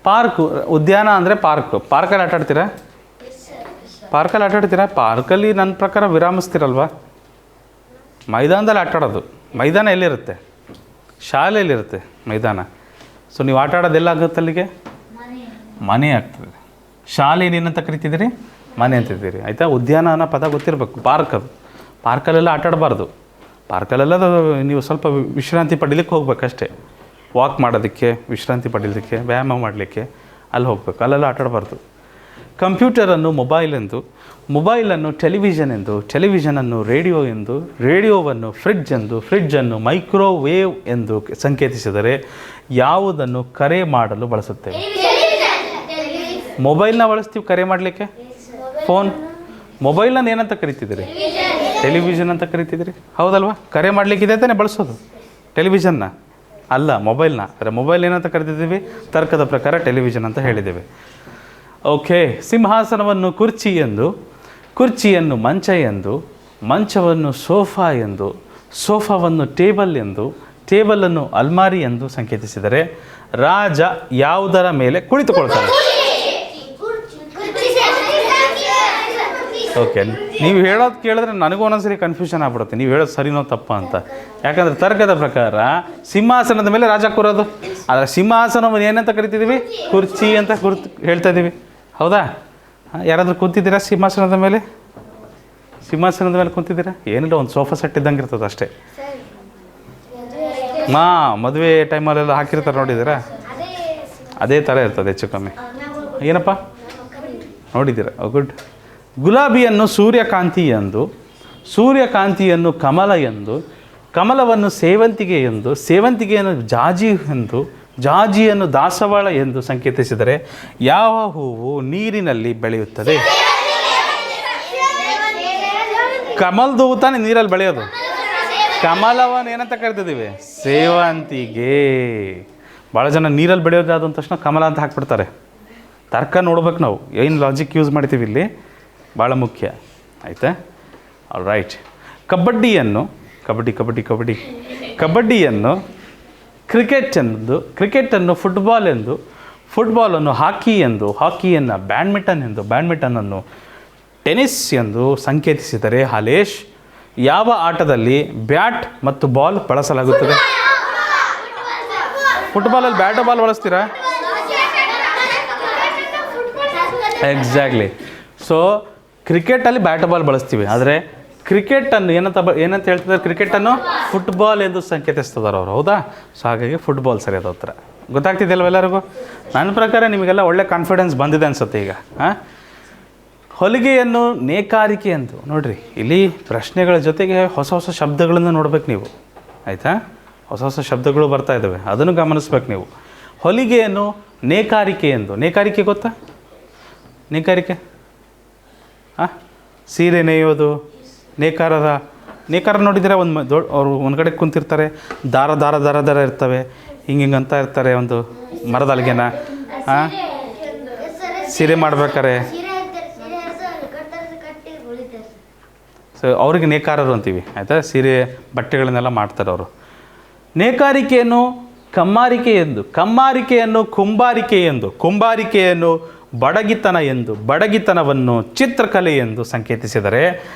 ಪಾರ್ಕು. ಉದ್ಯಾನ ಅಂದರೆ ಪಾರ್ಕು. ಪಾರ್ಕಲ್ಲಿ ಆಟ ಆಡ್ತೀರಾ? ಪಾರ್ಕಲ್ಲಿ ಆಟ ಆಡ್ತೀರಾ? ಪಾರ್ಕಲ್ಲಿ ನನ್ನ ಪ್ರಕಾರ ವಿರಾಮಿಸ್ತೀರಲ್ವ? ಮೈದಾನದಲ್ಲಿ ಆಟ ಆಡೋದು. ಮೈದಾನ ಎಲ್ಲಿರುತ್ತೆ? ಶಾಲೆಯಲ್ಲಿರುತ್ತೆ ಮೈದಾನ. ಸೊ ನೀವು ಆಟ ಆಡೋದೆಲ್ಲ ಆಗುತ್ತೆ ಅಲ್ಲಿಗೆ? ಮನೆ ಆಗ್ತದೆ. ಶಾಲೆ ಏನಂತ ಕರಿತಿದ್ದೀರಿ? ಮನೆ ಅಂತಿದ್ದೀರಿ. ಆಯಿತಾ? ಉದ್ಯಾನ ಅನ್ನೋ ಪದ ಗೊತ್ತಿರಬೇಕು. ಪಾರ್ಕ್ ಅದು. ಪಾರ್ಕಲ್ಲೆಲ್ಲ ಆಟ ಆಡಬಾರ್ದು. ಪಾರ್ಕಲ್ಲೆಲ್ಲ ನೀವು ಸ್ವಲ್ಪ ವಿಶ್ರಾಂತಿ ಪಡೀಲಿಕ್ಕೆ ಹೋಗ್ಬೇಕಷ್ಟೇ. ವಾಕ್ ಮಾಡೋದಕ್ಕೆ, ವಿಶ್ರಾಂತಿ ಪಡೀಲಿಕ್ಕೆ, ವ್ಯಾಯಾಮ ಮಾಡಲಿಕ್ಕೆ ಅಲ್ಲಿ ಹೋಗ್ಬೇಕು. ಅಲ್ಲೆಲ್ಲ ಆಟ ಆಡಬಾರ್ದು. ಕಂಪ್ಯೂಟರನ್ನು ಮೊಬೈಲ್ ಎಂದು, ಮೊಬೈಲನ್ನು ಟೆಲಿವಿಷನ್ ಎಂದು, ಟೆಲಿವಿಷನನ್ನು ರೇಡಿಯೋ ಎಂದು, ರೇಡಿಯೋವನ್ನು ಫ್ರಿಡ್ಜ್ ಎಂದು, ಫ್ರಿಡ್ಜನ್ನು ಮೈಕ್ರೋವೇವ್ ಎಂದು ಸಂಕೇತಿಸಿದರೆ ಯಾವುದನ್ನು ಕರೆ ಮಾಡಲು ಬಳಸುತ್ತೇವೆ? ಮೊಬೈಲ್ನ ಬಳಸ್ತೀವಿ ಕರೆ ಮಾಡಲಿಕ್ಕೆ. ಫೋನ್. ಮೊಬೈಲನ್ನು ಏನಂತ ಕರಿತಿದ್ದೀರಿ? ಟೆಲಿವಿಷನ್ ಅಂತ ಕರಿತಿದ್ದೀರಿ, ಹೌದಲ್ವಾ? ಕರೆ ಮಾಡಲಿಕ್ಕಿದೆ ತಾನೇ ಬಳಸೋದು ಟೆಲಿವಿಷನ್ನ, ಅಲ್ಲ ಮೊಬೈಲ್ನ. ಅಂದರೆ ಮೊಬೈಲ್ ಏನಂತ ಕರಿತಿದ್ದೀವಿ? ತರ್ಕದ ಪ್ರಕಾರ ಟೆಲಿವಿಷನ್ ಅಂತ ಹೇಳಿದ್ದೇವೆ. ಓಕೆ. ಸಿಂಹಾಸನವನ್ನು ಕುರ್ಚಿ ಎಂದು, ಕುರ್ಚಿಯನ್ನು ಮಂಚ ಎಂದು, ಮಂಚವನ್ನು ಸೋಫಾ ಎಂದು, ಸೋಫಾವನ್ನು ಟೇಬಲ್ ಎಂದು, ಟೇಬಲನ್ನು ಅಲ್ಮಾರಿ ಎಂದು ಸಂಕೇತಿಸಿದರೆ ರಾಜ ಯಾವುದರ ಮೇಲೆ ಕುಳಿತುಕೊಳ್ತಾನೆ? ಓಕೆ. ನೀವು ಹೇಳೋದು ಕೇಳಿದ್ರೆ ನನಗೂ ಒಂದೊಂದ್ಸರಿ ಕನ್ಫ್ಯೂಷನ್ ಆಗ್ಬಿಡುತ್ತೆ, ನೀವು ಹೇಳೋದು ಸರಿನೋ ತಪ್ಪ ಅಂತ. ಯಾಕಂದರೆ ತರ್ಕದ ಪ್ರಕಾರ ಸಿಂಹಾಸನದ ಮೇಲೆ ರಾಜ ಕೂರೋದು, ಆದರೆ ಸಿಂಹಾಸನವನ್ನು ಏನಂತ ಕರಿತಿದ್ದೀವಿ? ಕುರ್ಚಿ ಅಂತ ಹೇಳ್ತಾ ಇದ್ದೀವಿ, ಹೌದಾ? ಯಾರಾದರೂ ಕೂತಿದ್ದೀರಾ ಸಿಂಹಾಸನದ ಮೇಲೆ? ಸಿಂಹಾಸನದ ಮೇಲೆ ಕೂತಿದ್ದೀರಾ? ಏನಿಲ್ಲ, ಒಂದು ಸೋಫಾ ಸೆಟ್ ಇದ್ದಂಗೆ ಇರ್ತದೆ ಅಷ್ಟೇ. ಮದುವೆ ಟೈಮಲ್ಲೆಲ್ಲ ಹಾಕಿರ್ತಾರೆ, ನೋಡಿದ್ದೀರಾ? ಅದೇ ಥರ ಇರ್ತದೆ ಹೆಚ್ಚು ಕಮ್ಮಿ. ಏನಪ್ಪ ನೋಡಿದ್ದೀರಾ? ಗುಡ್. ಗುಲಾಬಿಯನ್ನು ಸೂರ್ಯಕಾಂತಿ ಎಂದು, ಸೂರ್ಯಕಾಂತಿಯನ್ನು ಕಮಲ ಎಂದು, ಕಮಲವನ್ನು ಸೇವಂತಿಗೆ ಎಂದು, ಸೇವಂತಿಗೆಯನ್ನು ಜಾಜಿ ಎಂದು, ಜಾಜಿಯನ್ನು ದಾಸವಾಳ ಎಂದು ಸಂಕೇತಿಸಿದರೆ ಯಾವ ಹೂವು ನೀರಿನಲ್ಲಿ ಬೆಳೆಯುತ್ತದೆ? ಕಮಲದ ಹೂವು ತಾನೇ ನೀರಲ್ಲಿ ಬೆಳೆಯೋದು. ಕಮಲವನ್ನು ಏನಂತ ಕರಿತಿದ್ದೀವಿ? ಸೇವಂತಿಗೆ. ಭಾಳ ಜನ ನೀರಲ್ಲಿ ಬೆಳೆಯೋದು ಯಾವುದು ಅಂದ ತಕ್ಷಣ ಕಮಲ ಅಂತ ಹಾಕ್ಬಿಡ್ತಾರೆ. ತರ್ಕ ನೋಡ್ಬೇಕು ನಾವು, ಏನು ಲಾಜಿಕ್ ಯೂಸ್ ಮಾಡ್ತೀವಿ ಇಲ್ಲಿ, ಭಾಳ ಮುಖ್ಯ. ಆಯಿತಾ? All right. ಕಬಡ್ಡಿಯನ್ನು ಕಬಡ್ಡಿಯನ್ನು ಕ್ರಿಕೆಟ್ ಎಂದು, ಕ್ರಿಕೆಟನ್ನು ಫುಟ್ಬಾಲ್ ಎಂದು, ಫುಟ್ಬಾಲನ್ನು ಹಾಕಿ ಎಂದು, ಹಾಕಿಯನ್ನು ಬ್ಯಾಡ್ಮಿಂಟನ್ ಎಂದು, ಬ್ಯಾಡ್ಮಿಂಟನನ್ನು ಟೆನ್ನಿಸ್ ಎಂದು ಸಂಕೇತಿಸಿದರೆ ಹಾಲೇಶ್ ಯಾವ ಆಟದಲ್ಲಿ ಬ್ಯಾಟ್ ಮತ್ತು ಬಾಲ್ ಬಳಸಲಾಗುತ್ತದೆ? ಫುಟ್ಬಾಲಲ್ಲಿ ಬ್ಯಾಟ್ ಬಾಲ್ ಬಳಸ್ತೀರಾ? ಎಕ್ಸಾಕ್ಟ್ಲಿ. ಸೊ ಕ್ರಿಕೆಟಲ್ಲಿ ಬ್ಯಾಟ್ ಬಾಲ್ ಬಳಸ್ತೀವಿ, ಆದರೆ ಕ್ರಿಕೆಟನ್ನು ಏನಂತ ಹೇಳ್ತಿದ್ದಾರೆ? ಕ್ರಿಕೆಟನ್ನು ಫುಟ್ಬಾಲ್ ಎಂದು ಸಂಕೇತಿಸ್ತಿದ್ದಾರೆ ಅವರು, ಹೌದಾ? ಸೊ ಹಾಗಾಗಿ ಫುಟ್ಬಾಲ್ ಸರಿಯಾದ ಉತ್ತರ. ಗೊತ್ತಾಗ್ತಿದೆಯಲ್ವ ಎಲ್ಲರಿಗೂ? ನನ್ನ ಪ್ರಕಾರ ನಿಮಗೆಲ್ಲ ಒಳ್ಳೆ ಕಾನ್ಫಿಡೆನ್ಸ್ ಬಂದಿದೆ ಅನಿಸುತ್ತೆ ಈಗ. ಹೊಲಿಗೆಯನ್ನು ನೇಕಾರಿಕೆ ಎಂದು. ನೋಡಿರಿ, ಇಲ್ಲಿ ಪ್ರಶ್ನೆಗಳ ಜೊತೆಗೆ ಹೊಸ ಹೊಸ ಶಬ್ದಗಳನ್ನು ನೋಡ್ಬೇಕು ನೀವು, ಆಯಿತಾ? ಹೊಸ ಹೊಸ ಶಬ್ದಗಳು ಬರ್ತಾ ಇದ್ದಾವೆ, ಅದನ್ನು ಗಮನಿಸ್ಬೇಕು ನೀವು. ಹೊಲಿಗೆಯನ್ನು ನೇಕಾರಿಕೆ ಎಂದು. ನೇಕಾರಿಕೆ ಗೊತ್ತಾ? ನೇಕಾರಿಕೆ ಸೀರೆ ನೇಯೋದು, ನೇಕಾರ ನೋಡಿದರೆ ಅವರು ಒಂದು ಕಡೆ ಕುಂತಿರ್ತಾರೆ, ದಾರ ಇರ್ತವೆ, ಹಿಂಗಂತ ಇರ್ತಾರೆ, ಒಂದು ಮರದ ಅಲ್ಗೆನ ಸೀರೆ ಮಾಡ್ಬೇಕಾರೆ. ಸೊ ಅವ್ರಿಗೆ ನೇಕಾರರು ಅಂತೀವಿ, ಆಯಿತಾ? ಸೀರೆ ಬಟ್ಟೆಗಳನ್ನೆಲ್ಲ ಮಾಡ್ತಾರೆ ಅವರು. ನೇಕಾರಿಕೆಯನ್ನು ಕಮ್ಮಾರಿಕೆ ಎಂದು, ಕಮ್ಮಾರಿಕೆಯನ್ನು ಕುಂಬಾರಿಕೆ ಎಂದು, ಕುಂಬಾರಿಕೆಯನ್ನು ಬಡಗಿತನ ಎಂದು, ಬಡಗಿತನವನ್ನು ಚಿತ್ರಕಲೆ ಎಂದು ಸಂಕೇತಿಸಿದರೆ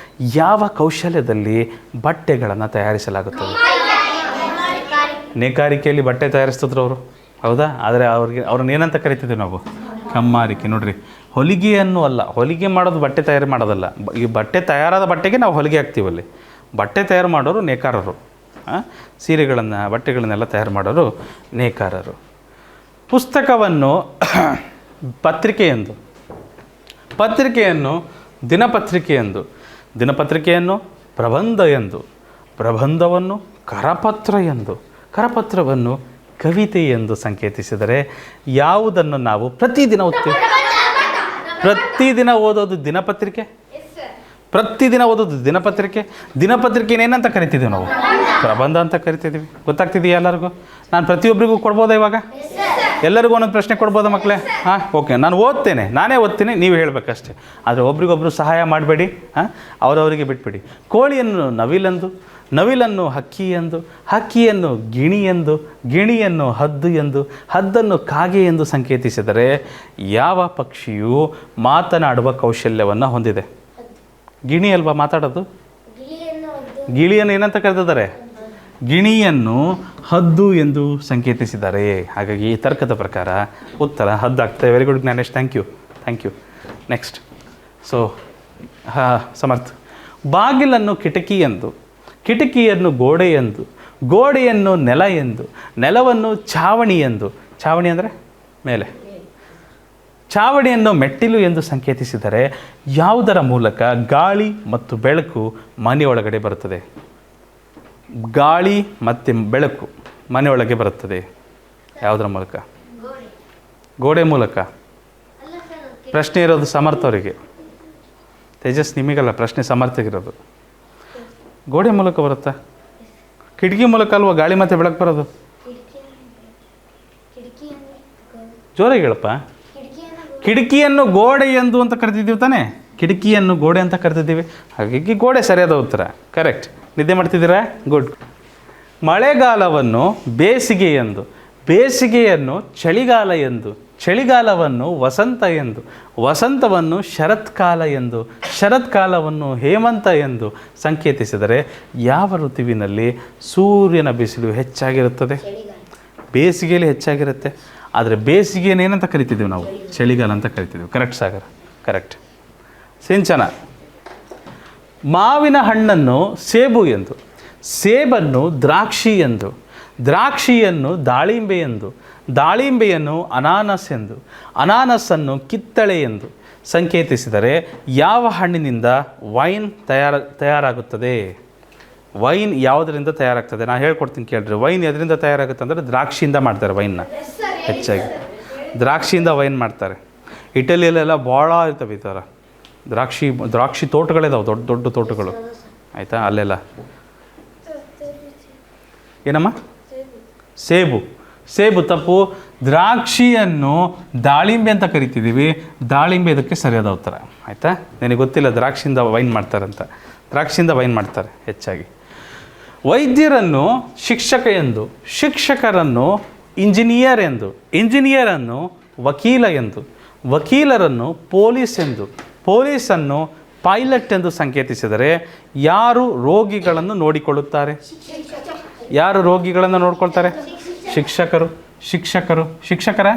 ಯಾವ ಕೌಶಲ್ಯದಲ್ಲಿ ಬಟ್ಟೆಗಳನ್ನು ತಯಾರಿಸಲಾಗುತ್ತದೆ? ನೇಕಾರಿಕೆಯಲ್ಲಿ ಬಟ್ಟೆ ತಯಾರಿಸ್ತಿದ್ರು ಅವರು, ಹೌದಾ? ಆದರೆ ಅವ್ರನ್ನ ಏನಂತ ಕರಿತಿದ್ದೀವಿ ನಾವು? ಕಮ್ಮಾರಿಕೆ. ನೋಡಿರಿ, ಹೊಲಿಗೆಯನ್ನು ಅಲ್ಲ, ಹೊಲಿಗೆ ಮಾಡೋದು ಬಟ್ಟೆ ತಯಾರು ಮಾಡೋದಲ್ಲ. ಈ ಬಟ್ಟೆ ತಯಾರಾದ ಬಟ್ಟೆಗೆ ನಾವು ಹೊಲಿಗೆ ಹಾಕ್ತೀವಲ್ಲಿ. ಬಟ್ಟೆ ತಯಾರು ಮಾಡೋರು ನೇಕಾರರು, ಸೀರೆಗಳನ್ನು ಬಟ್ಟೆಗಳನ್ನೆಲ್ಲ ತಯಾರು ಮಾಡೋರು ನೇಕಾರರು. ಪುಸ್ತಕವನ್ನು ಪತ್ರಿಕೆ ಎಂದು, ಪತ್ರಿಕೆಯನ್ನು ದಿನಪತ್ರಿಕೆ ಎಂದು, ದಿನಪತ್ರಿಕೆಯನ್ನು ಪ್ರಬಂಧ ಎಂದು, ಪ್ರಬಂಧವನ್ನು ಕರಪತ್ರ ಎಂದು, ಕರಪತ್ರವನ್ನು ಕವಿತೆ ಎಂದು ಸಂಕೇತಿಸಿದರೆ ಯಾವುದನ್ನು ನಾವು ಪ್ರತಿದಿನ ಓದ್ತೀವಿ? ಪ್ರತಿದಿನ ಓದೋದು ದಿನಪತ್ರಿಕೆ. ಪ್ರತಿದಿನ ಓದೋದು ದಿನಪತ್ರಿಕೆ. ದಿನಪತ್ರಿಕೆನೇನಂತ ಕರಿತಿದ್ದೀವಿ ನಾವು? ಪ್ರಬಂಧ ಅಂತ ಕರಿತಿದ್ದೀವಿ. ಗೊತ್ತಾಗ್ತಿದೆಯಾ ಎಲ್ಲರಿಗೂ? ನಾನು ಪ್ರತಿಯೊಬ್ಬರಿಗೂ ಕೊಡ್ಬೋದಾ ಇವಾಗ? ಎಲ್ಲರಿಗೂ ಒಂದೊಂದು ಪ್ರಶ್ನೆ ಕೊಡ್ಬೋದಾ ಮಕ್ಕಳೇ? ಓಕೆ, ನಾನು ಓದ್ತೇನೆ, ನಾನೇ ಓದ್ತೀನಿ, ನೀವು ಹೇಳಬೇಕಷ್ಟೇ. ಆದರೆ ಒಬ್ರಿಗೊಬ್ರು ಸಹಾಯ ಮಾಡಬೇಡಿ, ಅವರವರಿಗೆ ಬಿಟ್ಬಿಡಿ. ಕೋಳಿಯನ್ನು ನವಿಲೆಂದು, ನವಿಲನ್ನು ಹಕ್ಕಿ ಎಂದು, ಹಕ್ಕಿಯನ್ನು ಗಿಣಿ ಎಂದು, ಗಿಣಿಯನ್ನು ಹದ್ದು ಎಂದು, ಹದ್ದನ್ನು ಕಾಗೆ ಎಂದು ಸಂಕೇತಿಸಿದರೆ ಯಾವ ಪಕ್ಷಿಯು ಮಾತನಾಡುವ ಕೌಶಲ್ಯವನ್ನು ಹೊಂದಿದೆ? ಗಿಣಿ ಅಲ್ವಾ ಮಾತಾಡೋದು? ಗಿಳಿಯನ್ನು ಏನಂತ ಕರೆದಿದ್ದಾರೆ? ಗಿಣಿಯನ್ನು ಹದ್ದು ಎಂದು ಸಂಕೇತಿಸಿದ್ದಾರೆ. ಹಾಗಾಗಿ ಈ ತರ್ಕದ ಪ್ರಕಾರ ಉತ್ತರ ಹದ್ದಾಗ್ತದೆ. Very good Jnanesh, thank you. Next. So Samarth. ಬಾಗಿಲನ್ನು ಕಿಟಕಿ ಎಂದು, ಕಿಟಕಿಯನ್ನು ಗೋಡೆ ಎಂದು, ಗೋಡೆಯನ್ನು ನೆಲ ಎಂದು, ನೆಲವನ್ನು ಛಾವಣಿ ಎಂದು. ಛಾವಣಿ ಅಂದರೆ ಮೇಲೆ, ಚಾವಡಿಯನ್ನು ಮೆಟ್ಟಿಲು ಎಂದು ಸಂಕೇತಿಸಿದರೆ ಯಾವುದರ ಮೂಲಕ ಗಾಳಿ ಮತ್ತು ಬೆಳಕು ಮನೆಯೊಳಗಡೆ ಬರುತ್ತದೆ? ಗಾಳಿ ಮತ್ತು ಬೆಳಕು ಮನೆಯೊಳಗೆ ಬರುತ್ತದೆ ಯಾವುದರ ಮೂಲಕ? ಗೋಡೆ ಮೂಲಕ. ಪ್ರಶ್ನೆ ಇರೋದು ಸಮರ್ಥವರಿಗೆ. ತೇಜಸ್, ನಿಮಗಲ್ಲ ಪ್ರಶ್ನೆ, ಸಮರ್ಥಗಿರೋದು. ಗೋಡೆ ಮೂಲಕ ಬರುತ್ತಾ? ಕಿಟಕಿ ಮೂಲಕ ಅಲ್ವಾ ಗಾಳಿ ಮತ್ತು ಬೆಳಕು ಬರೋದು? ಜೋರಾಗಿ ಹೇಳಪ್ಪ. ಕಿಟಕಿಯನ್ನು ಗೋಡೆ ಎಂದು ಅಂತ ಕರೆದಿದ್ದೀವಿ ತಾನೇ? ಕಿಟಕಿಯನ್ನು ಗೋಡೆ ಅಂತ ಕರೆದಿದ್ದೀವಿ, ಹಾಗಾಗಿ ಗೋಡೆ ಸರಿಯಾದ ಉತ್ತರ. ಕರೆಕ್ಟ್. ನಿದ್ದೆ ಮಾಡ್ತಿದ್ದೀರಾ? ಗುಡ್. ಮಳೆಗಾಲವನ್ನು ಬೇಸಿಗೆ ಎಂದು, ಬೇಸಿಗೆಯನ್ನು ಚಳಿಗಾಲ ಎಂದು, ಚಳಿಗಾಲವನ್ನು ವಸಂತ ಎಂದು, ವಸಂತವನ್ನು ಶರತ್ಕಾಲ ಎಂದು, ಶರತ್ಕಾಲವನ್ನು ಹೇಮಂತ ಎಂದು ಸಂಕೇತಿಸಿದರೆ ಯಾವ ಋತುವಿನಲ್ಲಿ ಸೂರ್ಯನ ಬಿಸಿಲು ಹೆಚ್ಚಾಗಿರುತ್ತದೆ? ಬೇಸಿಗೆಯಲ್ಲಿ ಹೆಚ್ಚಾಗಿರುತ್ತೆ. ಆದರೆ ಬೇಸಿಗೆಯನ್ನೇನಂತ ಕರಿತಿದ್ದೀವಿ ನಾವು? ಚಳಿಗಾಲ ಅಂತ ಕರಿತಿದ್ದೀವಿ. ಕರೆಕ್ಟ್ ಸಾಗರ, ಕರೆಕ್ಟ್. ಸಿಂಚನ. ಮಾವಿನ ಹಣ್ಣನ್ನು ಸೇಬು ಎಂದು, ಸೇಬನ್ನು ದ್ರಾಕ್ಷಿ ಎಂದು, ದ್ರಾಕ್ಷಿಯನ್ನು ದಾಳಿಂಬೆ ಎಂದು, ದಾಳಿಂಬೆಯನ್ನು ಅನಾನಸ್ ಎಂದು, ಅನಾನಸನ್ನು ಕಿತ್ತಳೆ ಎಂದು ಸಂಕೇತಿಸಿದರೆ ಯಾವ ಹಣ್ಣಿನಿಂದ ವೈನ್ ತಯಾರಾಗುತ್ತದೆ? ವೈನ್ ಯಾವುದರಿಂದ ತಯಾರಾಗ್ತದೆ? ನಾನು ಹೇಳ್ಕೊಡ್ತೀನಿ ಕೇಳ್ರಿ. ವೈನ್ ಎದರಿಂದ ತಯಾರಾಗುತ್ತೆ ಅಂದರೆ ದ್ರಾಕ್ಷಿಯಿಂದ ಮಾಡ್ತಾರೆ ವೈನ್ನ. ಹೆಚ್ಚಾಗಿ ದ್ರಾಕ್ಷಿಯಿಂದ ವೈನ್ ಮಾಡ್ತಾರೆ. ಇಟಲಿಯಲ್ಲೆಲ್ಲ ಭಾಳ ಇರ್ತವೆ ಈ ಥರ ದ್ರಾಕ್ಷಿ ತೋಟಗಳಿದಾವೆ, ದೊಡ್ಡ ದೊಡ್ಡ ತೋಟಗಳು. ಆಯಿತಾ? ಅಲ್ಲೆಲ್ಲ ಏನಮ್ಮ? ಸೇಬು. ಸೇಬು ತಪ್ಪು. ದ್ರಾಕ್ಷಿಯನ್ನು ದಾಳಿಂಬೆ ಅಂತ ಕರಿತಿದ್ದೀವಿ. ದಾಳಿಂಬೆ ಇದಕ್ಕೆ ಸರಿಯಾದ ಉತ್ತರ. ಆಯಿತಾ? ನನಗೆ ಗೊತ್ತಿಲ್ಲ ದ್ರಾಕ್ಷಿಯಿಂದ ವೈನ್ ಮಾಡ್ತಾರಂತ. ದ್ರಾಕ್ಷಿಯಿಂದ ವೈನ್ ಮಾಡ್ತಾರೆ ಹೆಚ್ಚಾಗಿ. ವೈದ್ಯರನ್ನು ಶಿಕ್ಷಕ ಎಂದು, ಶಿಕ್ಷಕರನ್ನು ಇಂಜಿನಿಯರ್ ಎಂದು, ಇಂಜಿನಿಯರನ್ನು ವಕೀಲ ಎಂದು, ವಕೀಲರನ್ನು ಪೊಲೀಸ್ ಎಂದು, ಪೊಲೀಸನ್ನು ಪೈಲಟ್ ಎಂದು ಸಂಕೇತಿಸಿದರೆ ಯಾರು ರೋಗಿಗಳನ್ನು ನೋಡಿಕೊಳ್ಳುತ್ತಾರೆ? ಯಾರು ರೋಗಿಗಳನ್ನು ನೋಡ್ಕೊಳ್ತಾರೆ? ಶಿಕ್ಷಕರು. ಶಿಕ್ಷಕರ